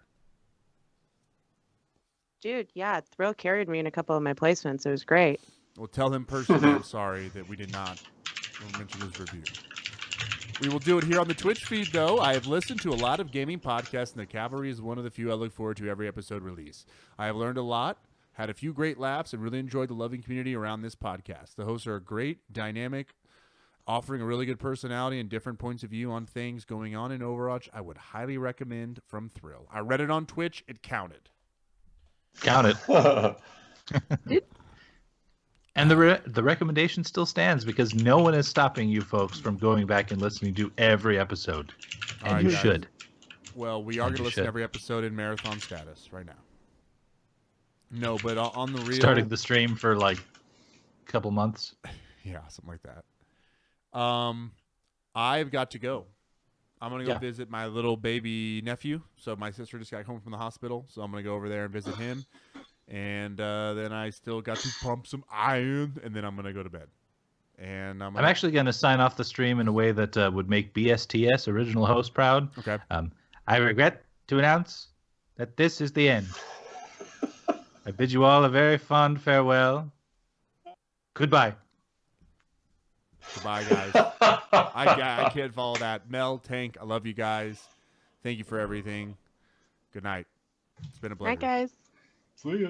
Dude, yeah, Thrill carried me in a couple of my placements. It was great. We'll tell him personally I'm sorry that we did not mention his review. We will do it here on the Twitch feed, though. I have listened to a lot of gaming podcasts, and the Cavalry is one of the few I look forward to every episode release. I have learned a lot, had a few great laughs, and really enjoyed the loving community around this podcast. The hosts are great, dynamic, offering a really good personality and different points of view on things going on in Overwatch. I would highly recommend from Thrill. I read it on Twitch. It counted. Count it. And the recommendation still stands because no one is stopping you folks from going back and listening to every episode. And right, you guys. should. Well, we are going to listen to every episode in marathon status right now. No, but on the real... Starting the stream for like a couple months. Yeah, something like that. I've got to go. I'm going to go visit my little baby nephew. So my sister just got home from the hospital, so I'm going to go over there and visit him. And then I still got to pump some iron, and then I'm going to go to bed. And I'm actually going to sign off the stream in a way that would make BSTS, original host, proud. Okay. I regret to announce that this is the end. I bid you all a very fond farewell. Goodbye. Goodbye, guys. I can't follow that. Mel, Tank, I love you guys. Thank you for everything. Good night. It's been a pleasure. Night, guys. See ya.